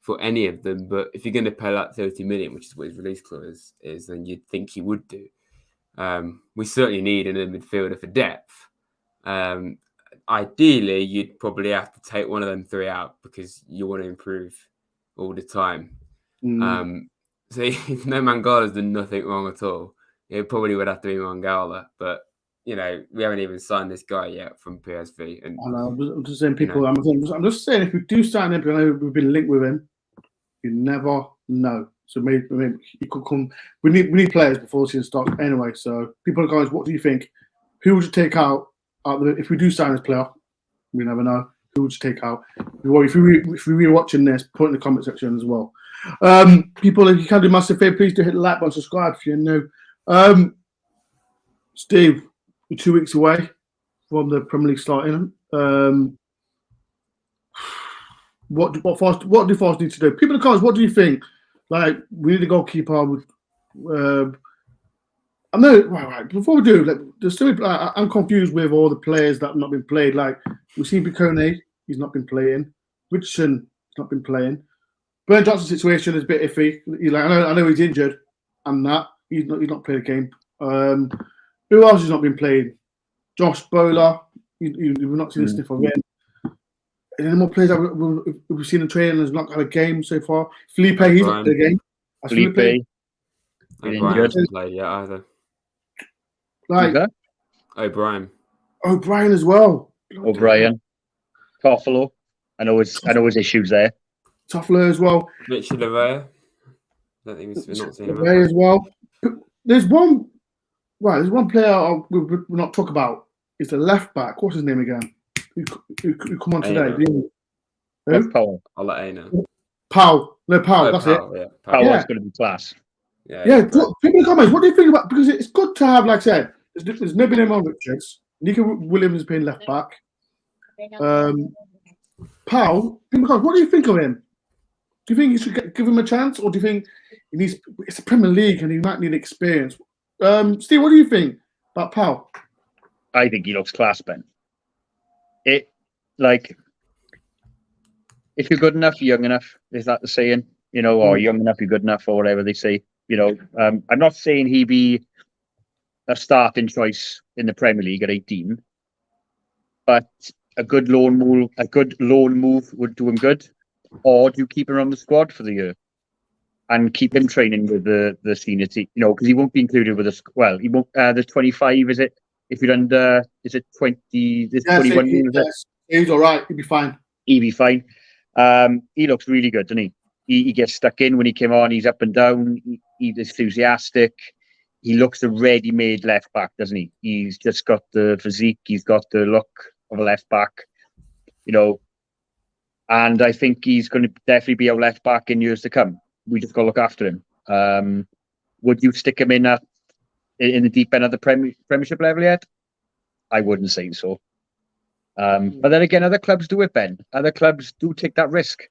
S3: for any of them, but if you're going to pay that 30 million, which is what his release clause is, then you'd think he would do. We certainly need another midfielder for depth. Ideally, you'd probably have to take one of them three out because you want to improve all the time. So if no Mangala's done nothing wrong at all, it probably would have to be Mangala. But we haven't even signed this guy yet from PSV. And
S1: I know, I'm just saying, people. I'm just saying, if we do sign him, I know we've been linked with him. You never know. So maybe he could come. We need players before the season starts anyway. So people, guys, what do you think? Who would you take out? If we do sign this player, we never know. Who would you take out? If you're watching this, put it in the comment section as well. People, if you can do massive favor, please do hit the like button, subscribe if you're new. Steve, we're 2 weeks away from the Premier League starting. What do Forest need to do? People in the comments, what do you think? Like, we need a goalkeeper. I know. Right. Before we do, like, there's still. I'm confused with all the players that have not been played. Like, we've seen Bicone, he's not been playing. Richardson, he's not been playing. Burn Johnson's situation is a bit iffy. I know he's injured, and that he's not played a game. Who else has not been playing? Josh Bowler, we've not seen a sniff of him. Any more players that we've seen in training has not had a game so far? Felipe, he's not played a game.
S2: Felipe.
S3: O'Brien hasn't played yet either.
S1: Like
S3: O'Brien
S1: as well.
S2: O'Brien. Toffolo. I know his issues there.
S1: Toffolo as well.
S3: Richard Lavea. I don't think we're not seeing him
S1: as well. There's one player we're not talking about. It's the left back. What's his name again? Who come on today?
S2: Who? Powell.
S3: I'll let A know.
S1: Powell. No, Powell. That's it.
S3: Yeah.
S2: Powell's going to be class.
S1: Yeah. People in the comments, what do you think about? Because it's good to have, like I said, there's no name on Richards. Nico Williams is playing left back. Powell. People in the comments, what do you think of him? Do you think you should give him a chance, or do you think he needs? It's the Premier League, and he might need experience. Steve, what do you think about Powell?
S2: I think he looks class, Ben. If you're good enough, you're young enough. Is that the saying? Or young enough, you're good enough, or whatever they say. I'm not saying he'd be a starting choice in the Premier League at 18, but a good loan move would do him good. Or do you keep him on the squad for the year and keep him training with the senior team? Because he won't be included with us. Well, he won't. There's 25, is it? If you're under, is it 20? There's 21.
S1: He's all right. He'll be fine.
S2: He'll be fine. He looks really good, doesn't he? He gets stuck in when he came on. He's up and down. He's enthusiastic. He looks a ready-made left back, doesn't he? He's just got the physique. He's got the look of a left back. And I think he's going to definitely be our left back in years to come. We just got to look after him. Would you stick him in the deep end of the Premiership level yet? I wouldn't say so. But then again, other clubs do it, Ben. Other clubs do take that risk.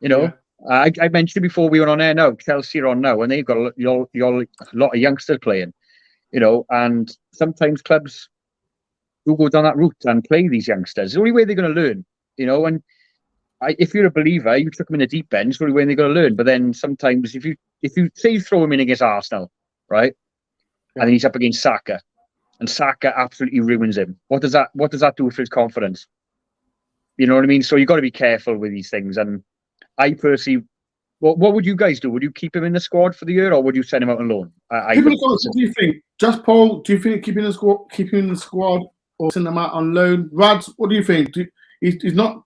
S1: Yeah.
S2: I mentioned before we went on air now, Chelsea are on now, and they've got a lot of youngsters playing. And sometimes clubs do go down that route and play these youngsters. It's the only way they're going to learn. And if you're a believer, you chuck them in the deep end. It's the only way they're going to learn. But then sometimes, if you say you throw him in against Arsenal, right, and then he's up against Saka, and Saka absolutely ruins him, what does that do for his confidence? You know what I mean? So you've got to be careful with these things. And I personally, what would you guys do? Would you keep him in the squad for the year, or would you send him out on loan?
S1: What do you think? Just Paul, do you think keep him in the squad, or send him out on loan? Rads, what do you think? He's not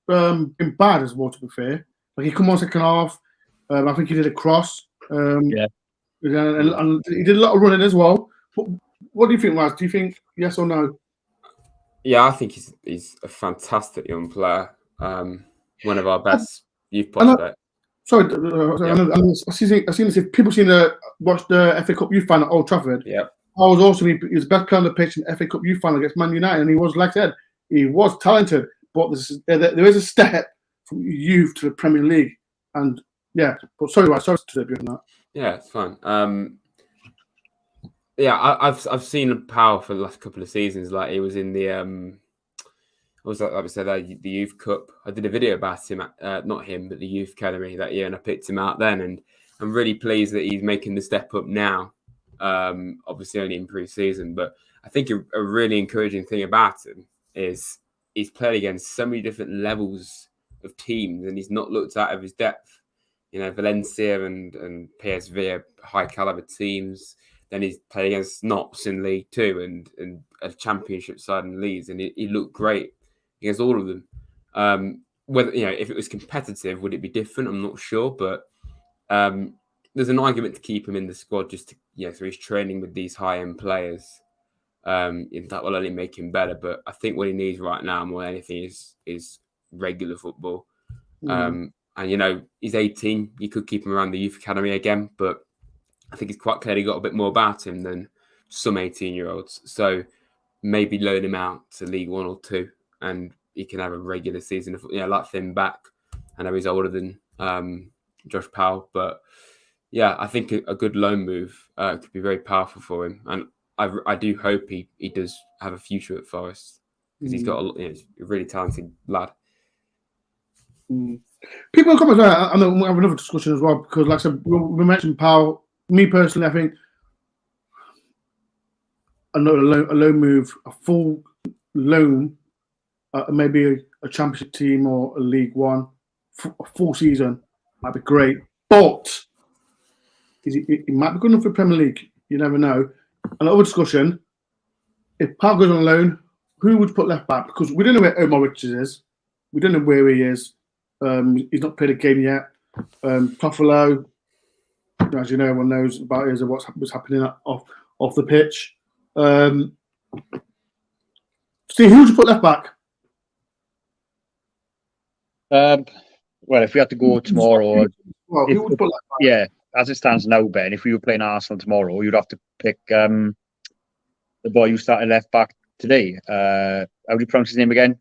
S1: been bad as well, to be fair. Like, he come on second half. I think he did a cross. And he did a lot of running as well. What do you think, Raz? Do you think yes or no?
S3: Yeah, I think he's a fantastic young player. One of our best youth prospects.
S1: I've seen this. If people watch the FA Cup Youth Final at Old Trafford,
S3: yeah,
S1: I was also he was best player on the pitch in the FA Cup Youth Final against Man United, and he was, like I said, he was talented. But there is a step from youth to the Premier League, and yeah. But sorry to be on that.
S3: Yeah, it's fine. I've seen Powell for the last couple of seasons. Like, he was in the like we said, the Youth Cup. I did a video about him, not him, but the Youth Academy that year, and I picked him out then. And I'm really pleased that he's making the step up now. Obviously, only in pre-season, but I think a really encouraging thing about him is he's played against so many different levels of teams, and he's not looked out of his depth. Valencia and PSV are high caliber teams. Then he's played against Notts in League Two and a Championship side in Leeds, and he looked great against all of them. Whether if it was competitive, would it be different? I'm not sure, but there's an argument to keep him in the squad just to through his training with these high end players. That will only make him better. But I think what he needs right now more than anything is regular football. And he's 18. You could keep him around the youth academy again, but I think he's quite clearly got a bit more about him than some 18-year-olds. So maybe loan him out to League One or Two, and he can have a regular season. Like Finn back. I know he's older than Josh Powell, but yeah, I think a good loan move could be very powerful for him, and I do hope he does have a future at Forest, because he's got he's a really talented lad.
S1: People come and I know we'll have another discussion as well, because like I said, we mentioned Powell. Me personally, I think another a loan move, a full loan, maybe a championship team or a League One, a full season might be great. But it might be good enough for Premier League. You never know. Another discussion: if Powell goes on loan, who would put left back? Because we don't know where Omar Richards is. We don't know where he is. He's not played a game yet. Toffolo, as you know, everyone knows about is what's happening off the pitch. Steve, who would you put left back?
S2: Well, if we had to go tomorrow,
S1: who would put left back?
S2: Yeah, as it stands now, Ben, if we were playing Arsenal tomorrow, you'd have to pick the boy who started left back today. How do you pronounce his name again?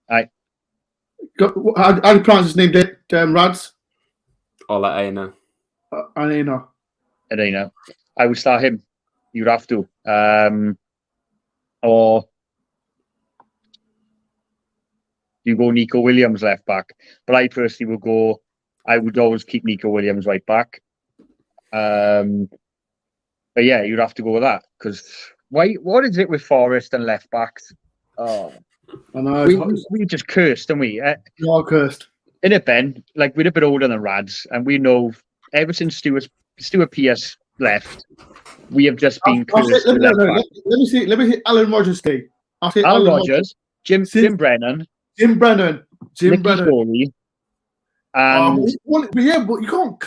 S1: How do you pronounce his name, Rads?
S3: Ola Aina.
S1: Aina.
S2: I would start him. You'd have to. Or you go Nico Williams left back. But I personally I would always keep Nico Williams right back. But yeah, you'd have to go with that. Because what is it with Forest and left backs? Oh,
S1: I know.
S2: We just cursed, didn't we?
S1: We are cursed.
S2: In it, Ben, like we're a bit older than Rads, and we know ever since Stuart Pearce left, we have just been cursed.
S1: Let me see Alan Rogers stay.
S2: Alan Rogers, Jim Brennan, Story, and
S1: but we can't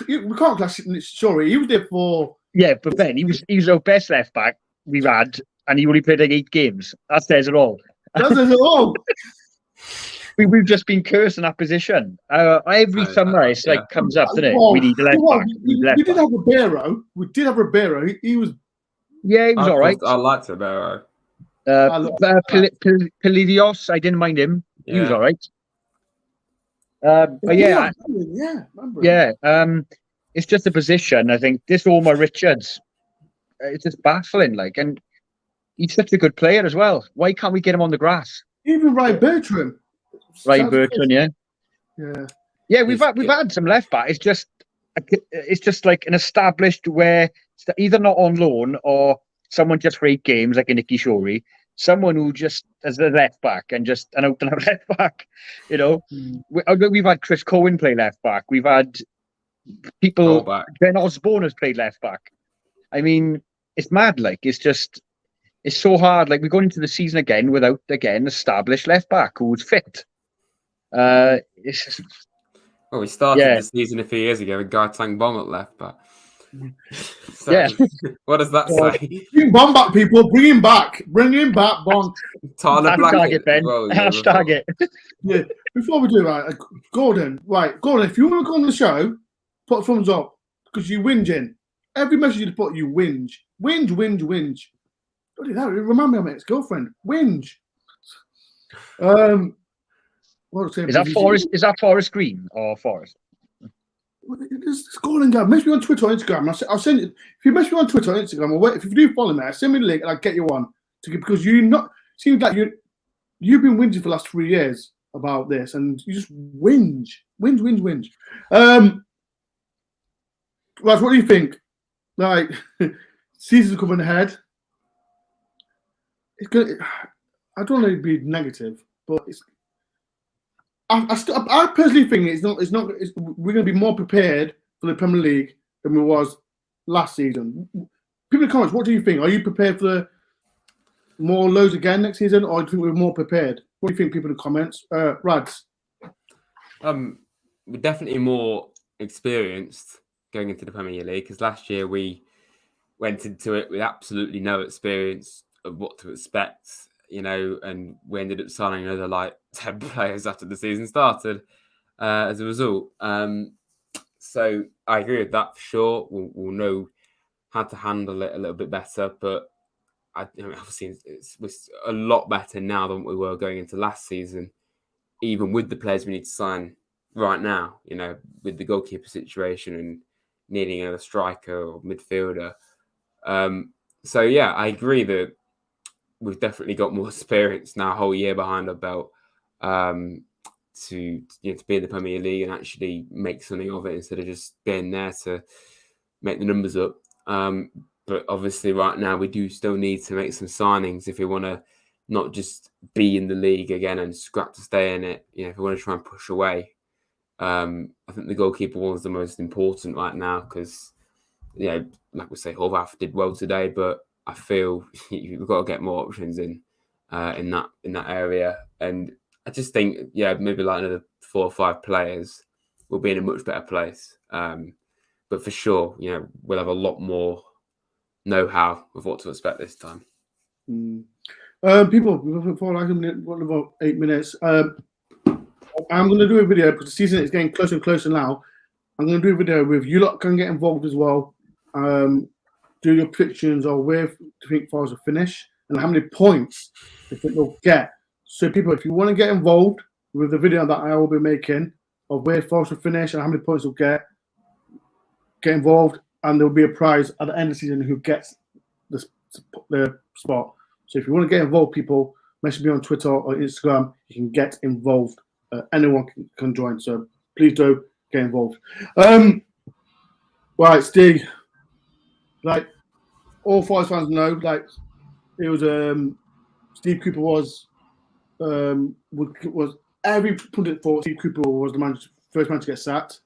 S1: clash Story. He was there for
S2: but Ben, he was our best left back we've had, and he only played like 8 games. That says it all.
S1: That says it all.
S2: We've just been cursed in that position. Every summer it comes up, doesn't it? We need a left back.
S1: We did have Ribeiro. He was.
S2: Yeah, he was all right.
S3: I liked Ribeiro.
S2: Pelidios, I didn't mind him. Yeah. He was all right. But it's just a position. I think this Omar Richards, it's just baffling. And he's such a good player as well. Why can't we get him on the grass?
S1: Even Ryan Bertrand.
S2: Yeah. We've had some left back. It's just like an established where it's either not on loan or someone just for 8 games, like a Nicky Shorey. Someone who just as a left back and just an out and out left back. We've had Chris Cohen play left back. We've had people. Ben Osborne has played left back. I mean, it's mad. It's so hard. We're going into the season again without established left back who was fit. It's just.
S3: Well, we started the season a few years ago with Guy Tang Bong at left back. So, what does that say?
S1: Bring Bong back, people. Bring him back. Bong.
S3: Tyler Blackett.
S2: Ben. Hashtag it.
S1: Yeah. Before we do that, Gordon. If you want to go on the show, put a thumbs up because you whinging. Every message you put, you whinge. Whinge. Bloody hell, remind me of my ex-girlfriend. Whinge.
S2: Is that Forest Green or Forest?
S1: It's Gordon guy. Message me on Twitter or Instagram. I'll send it. If you message me on Twitter or Instagram, if you do follow me, send me the link and I'll get you on. Because seems like you've been whinging for the last 3 years about this and you just whinge. Raj, what do you think? Season's coming ahead. It's good. I don't want to be negative, but I personally think we're going to be more prepared for the Premier League than we was last season. People in the comments, what do you think? Are you prepared for more lows again next season, or do you think we're more prepared? What do you think, people in the comments? Rads?
S3: We're definitely more experienced going into the Premier League, because last year we went into it with absolutely no experience of what to expect, and we ended up signing another 10 players after the season started as a result. So I agree with that for sure. We'll know how to handle it a little bit better, but obviously we're a lot better now than we were going into last season, even with the players we need to sign right now, with the goalkeeper situation and needing another striker or midfielder. So yeah, I agree that we've definitely got more experience now, a whole year behind our belt, to be in the Premier League and actually make something of it instead of just being there to make the numbers up. But obviously right now we do still need to make some signings if we want to not just be in the league again and scrap to stay in it. If we want to try and push away. I think the goalkeeper one is the most important right now because, like we say, Horvath did well today, but I feel we've got to get more options in that area. And I just think, maybe like another 4 or 5 players will be in a much better place. But for sure, we'll have a lot more know-how of what to expect this time.
S1: People, before about 8 minutes, I'm going to do a video because the season is getting closer and closer now. I'm going to do a video with you lot can get involved as well. Do your predictions or where you think Forest will finish and how many points you think they'll get. So people, if you want to get involved with the video that I will be making of where Forest will finish and how many points they'll get involved, and there will be a prize at the end of the season who gets the spot. So if you want to get involved, people, message me on Twitter or Instagram. You can get involved. Anyone can join. So please do get involved. Right, Stig. Like all Forest fans know, like it was Steve Cooper was every pundit thought Steve Cooper was the first man to get sacked.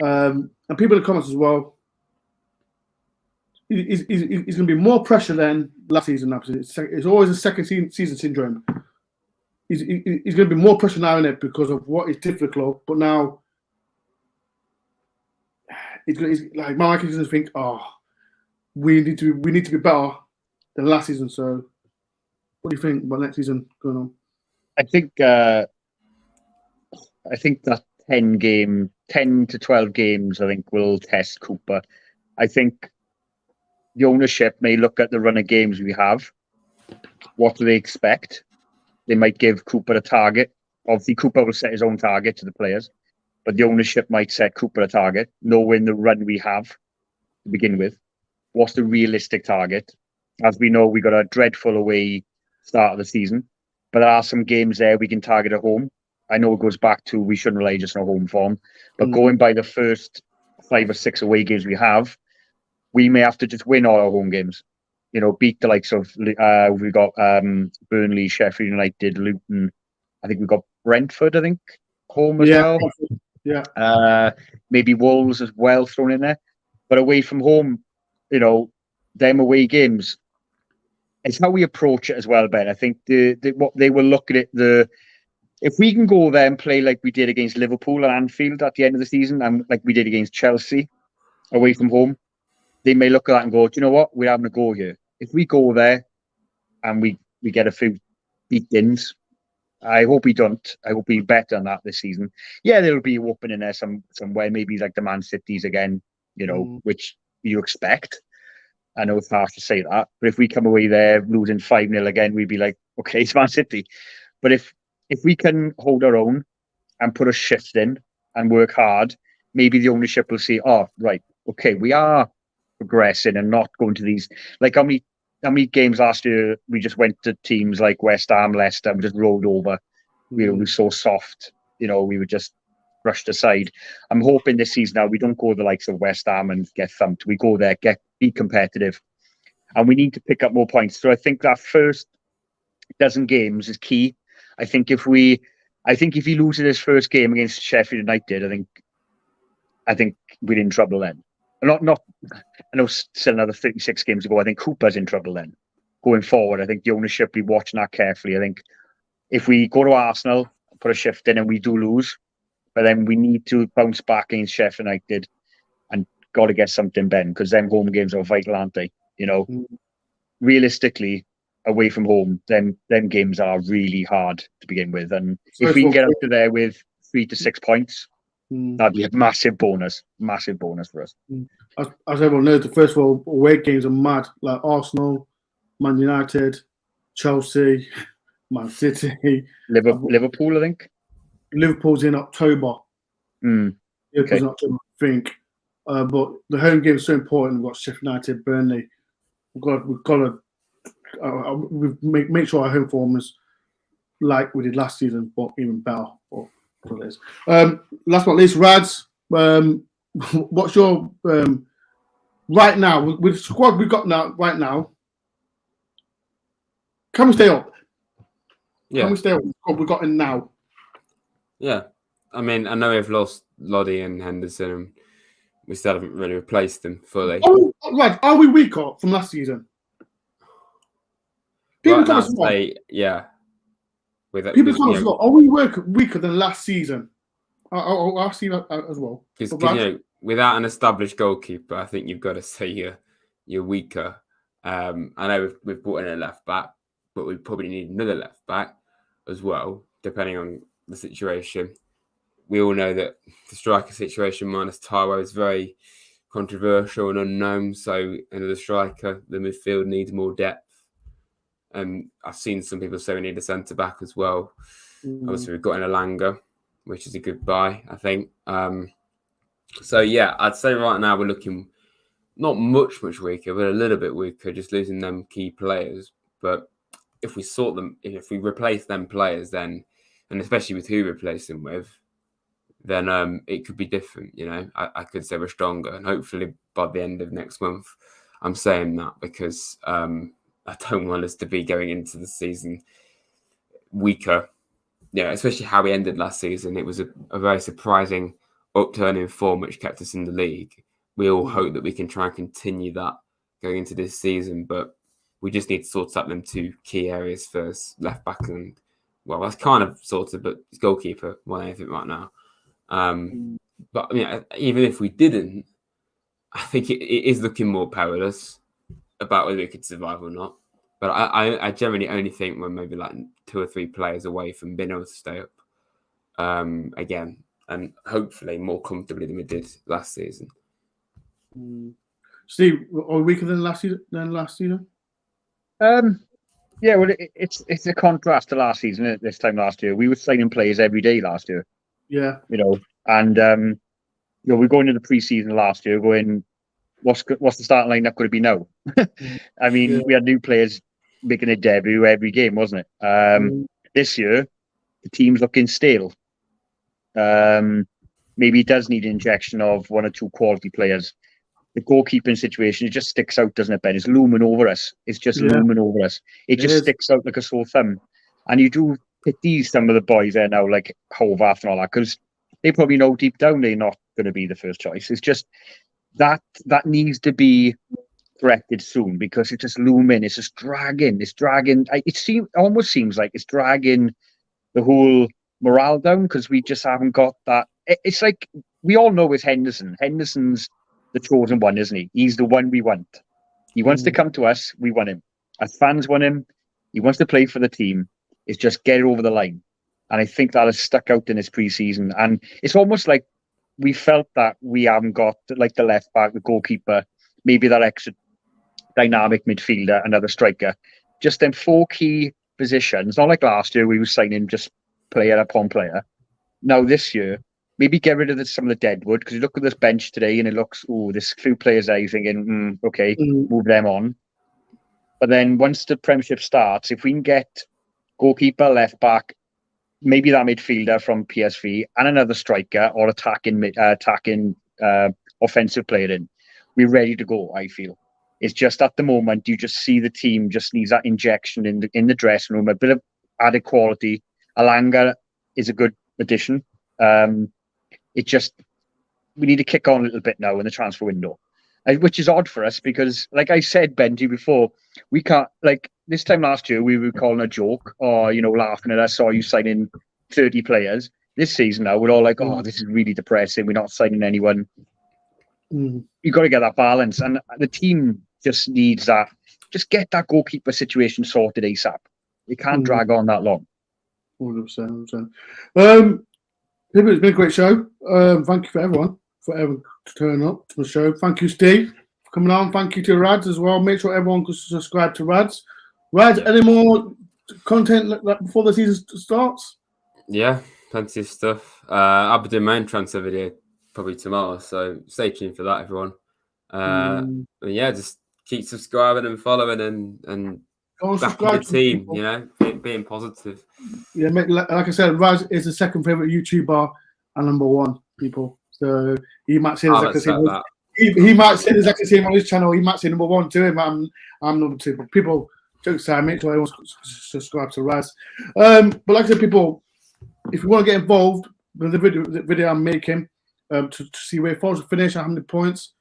S1: And people in the comments as well. He's going to be more pressure than last season. It's always a second season syndrome. He's going to be more pressure now in it because of what is difficult. But now, he's like Mike is going to think, we need to be better than last season. So, what do you think about next season going on?
S2: I think that 10 to 12 games, I think, will test Cooper. I think the ownership may look at the run of games we have. What do they expect? They might give Cooper a target. Obviously, Cooper will set his own target to the players, but the ownership might set Cooper a target, knowing the run we have to begin with. What's the realistic target? As we know, we got a dreadful away start of the season, but there are some games there we can target at home. I know it goes back to we shouldn't rely just on home form, but going by the first 5 or 6 away games we have, we may have to just win all our home games. Beat the likes of we got Burnley, Sheffield United, Luton. I think we've got Brentford, home as well. Yeah. Maybe Wolves as well thrown in there. But away from home, them away games, it's how we approach it as well, Ben. I think what they will look at it, if we can go there and play like we did against Liverpool and Anfield at the end of the season and like we did against Chelsea away from home, they may look at that and go, do you know what? We're having a go here. If we go there and we get a few beatings, I hope we don't. I hope we're better than that this season. Yeah, there'll be a whooping in there somewhere, maybe like the Man Cities again, which you expect. I know it's harsh to say that, but if we come away there losing 5-0 again, we'd be like, okay, it's Man City. But if we can hold our own and put a shift in and work hard, maybe the ownership will see, right, okay, we are progressing and not going to these, like how many games last year we just went to teams like West Ham, Leicester, and we just rolled over. We were so soft, we were just brushed aside. I'm hoping this season now we don't go the likes of West Ham and get thumped. We go there, be competitive, and we need to pick up more points. So I think that first dozen games is key. I think if he loses his first game against Sheffield United, I think we're in trouble then. Not. I know still another 36 games to go. I think Cooper's in trouble then. Going forward, I think the ownership will be watching that carefully. I think if we go to Arsenal, put a shift in, and we do lose, but then we need to bounce back against Sheffield United and got to get something, Ben, because them home games are vital, aren't they? Realistically, away from home, them games are really hard to begin with, and if we can get up to there with 3 to 6 points, that'd be a massive bonus for us.
S1: As everyone knows, the first of all, away games are mad. Like Arsenal, Man United, Chelsea, Man City.
S2: Liverpool, I think.
S1: Liverpool's in October. Liverpool's in October, I think. But the home game is so important. We've got Sheffield United, Burnley. We've got to make sure our home form is like we did last season, but even better. Or what it is. Last but not least, Rads. What's your right now with the squad we've got now? Right now, can we stay up?
S3: Yeah.
S1: Can we stay up with the squad we've got in now?
S3: Yeah. I mean, I know we've lost Loddy and Henderson, and we still haven't really replaced them fully.
S1: Are we weaker from last season? People come as well.
S3: Yeah.
S1: People come as well. Are we weaker than last season? I'll see that as well.
S3: Because without an established goalkeeper, I think you've got to say you're weaker. I know we've brought in a left back, but we probably need another left back as well, depending on the situation. We all know that the striker situation minus Taiwo is very controversial and unknown. So another striker, the midfield needs more depth. And I've seen some people say we need a centre back as well. Obviously, we've got in Alanga, which is a good buy, I think. So yeah, I'd say right now we're looking not much weaker, but a little bit weaker, just losing them key players. But if we sort them, if we replace them players, then, and especially with who we replace them with, then it could be different. I could say we're stronger, and hopefully by the end of next month, I'm saying that because I don't want us to be going into the season weaker. Yeah, especially how we ended last season. It was a very surprising upturn in form, which kept us in the league. We all hope that we can try and continue that going into this season, but we just need to sort out them two key areas first, left back and, well, that's kind of sorted, but it's goalkeeper more than anything right now. But I mean, even if we didn't, I think it is looking more perilous about whether we could survive or not. But I generally only think we're maybe like 2 or 3 players away from being able to stay up again, and hopefully more comfortably than we did last season.
S1: Steve, are we weaker than last season?
S2: Yeah, well, it's a contrast to last season. This time last year, we were signing players every day last year.
S1: Yeah,
S2: and we're going into the pre-season last year, going, what's the starting lineup going to be now? I mean, we had new players making a debut every game, wasn't it? This year, the team's looking stale. Maybe it does need an injection of 1 or 2 quality players. The goalkeeping situation, it just sticks out, doesn't it, Ben? It's looming over us. It's just looming over us. It just sticks out like a sore thumb. And you do pity some of the boys there now, like Hovarth and all that, because they probably know deep down they're not going to be the first choice. It's just that needs to be corrected soon, because it's just looming. It's just dragging. It's dragging. It almost seems like it's dragging the whole morale down, because we just haven't got that. It's like, we all know it's Henderson. Henderson's the chosen one, isn't he? He's the one we want. He wants to come to us. We want him. As fans want him. He wants to play for the team. It's just get it over the line. And I think that has stuck out in this pre-season. And it's almost like we felt that we haven't got, like, the left back, the goalkeeper, maybe that extra dynamic midfielder, another striker. Just them 4 key positions. Not like last year we were signing just player upon player. Now this year, maybe get rid of some of the deadwood, because you look at this bench today and it looks, there's a few players there, you're thinking, okay, move them on. But then once the Premiership starts, if we can get goalkeeper, left back, maybe that midfielder from PSV and another striker or attacking offensive player in, we're ready to go, I feel. It's just at the moment, you just see the team just needs that injection in the dressing room, a bit of added quality. Alanga is a good addition. We need to kick on a little bit now in the transfer window, which is odd for us because, like I said, Ben, to you before, we can't, like this time last year, we were calling a joke or, laughing at us, saw you signing 30 players. This season now, we're all like, this is really depressing. We're not signing anyone. You've got to get that balance. And the team just needs that. Just get that goalkeeper situation sorted ASAP. It can't drag on that long.
S1: 100%. It's been a great show. Thank you for everyone for ever turning up to the show. Thank you, Steve, for coming on. Thank you to Rads as well. Make sure everyone can subscribe to Rads. Rads, any more content before the season starts?
S3: Yeah, plenty of stuff. I'll be doing my own transfer video probably tomorrow, so stay tuned for that, everyone. And yeah, just keep subscribing and following and backing the team, you know, being positive.
S1: Yeah, like I said, Raz is the second favorite YouTuber and number one, people. So he might say exactly the same. He might say exactly the same on his channel. He might say number one to him. I'm number two. But people, jokes aside, make sure everyone subscribe to Raz. But like I said, people, if you want to get involved with the video I'm making, to see where Forest finish and how many points,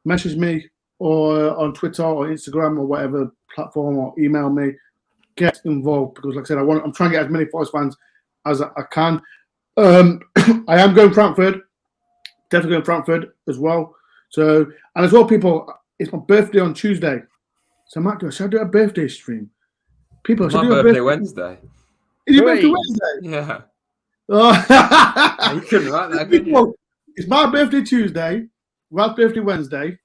S1: message me or on Twitter or Instagram or whatever platform, or email me. Get involved, because like I said, I'm trying to get as many Forest fans as I can. I am going Frankfurt, definitely going Frankfurt as well. So, and as well, people, it's my birthday on Tuesday, so should I do a birthday stream? People, should I do a birthday
S3: Wednesday?
S1: Is your birthday Wednesday?
S3: Yeah.
S1: Oh.
S3: You couldn't write that, could you?
S1: It's my birthday Tuesday, Rad's birthday Wednesday.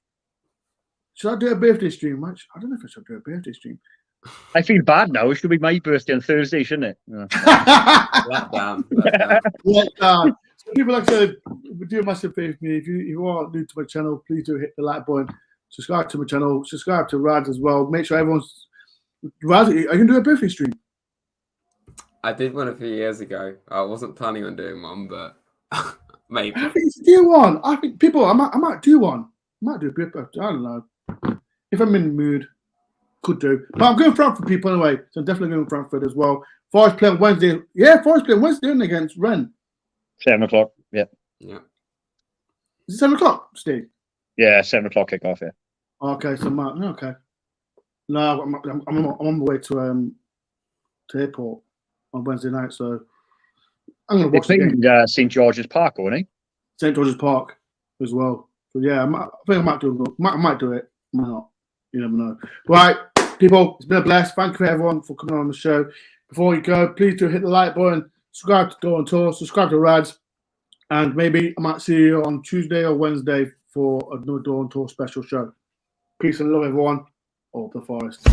S1: Should I do a birthday stream? I don't know if I should do a birthday stream.
S2: I feel bad now. It should be my birthday on Thursday, shouldn't it?
S3: Let down.
S1: So people, like I said, do a massive favor for me. If you are new to my channel, please do hit the like button. Subscribe to my channel. Subscribe to Rad as well. Make sure everyone's... Rad, are you going to do a birthday stream?
S3: I did one a few years ago. I wasn't planning on doing one, but maybe.
S1: I think you should do one. I think people, I might do one. I might do a birthday. I don't know. If I'm in the mood. Could do. But I'm going Frankfurt, people, anyway. So I'm definitely going Frankfurt as well. Forest playing Wednesday. Yeah, Forest playing Wednesday against Rennes.
S2: 7 o'clock. Yeah.
S1: Is it 7 o'clock, Steve?
S2: Yeah, 7 o'clock kickoff. Yeah.
S1: Okay, so okay. No, I'm on the way to airport on Wednesday night, so I'm going to watch the game.
S2: St George's Park, won't he?
S1: St George's Park as well. So yeah, I think I might do it. I might do it. I might not. You never know. Right, people, it's been a blast. Thank you for everyone for coming on the show. Before you go, please do hit the like button, subscribe to DoreOnTour, subscribe to Rads, and maybe I might see you on Tuesday or Wednesday for another DoreOnTour special show. Peace and love, everyone. All the Forest.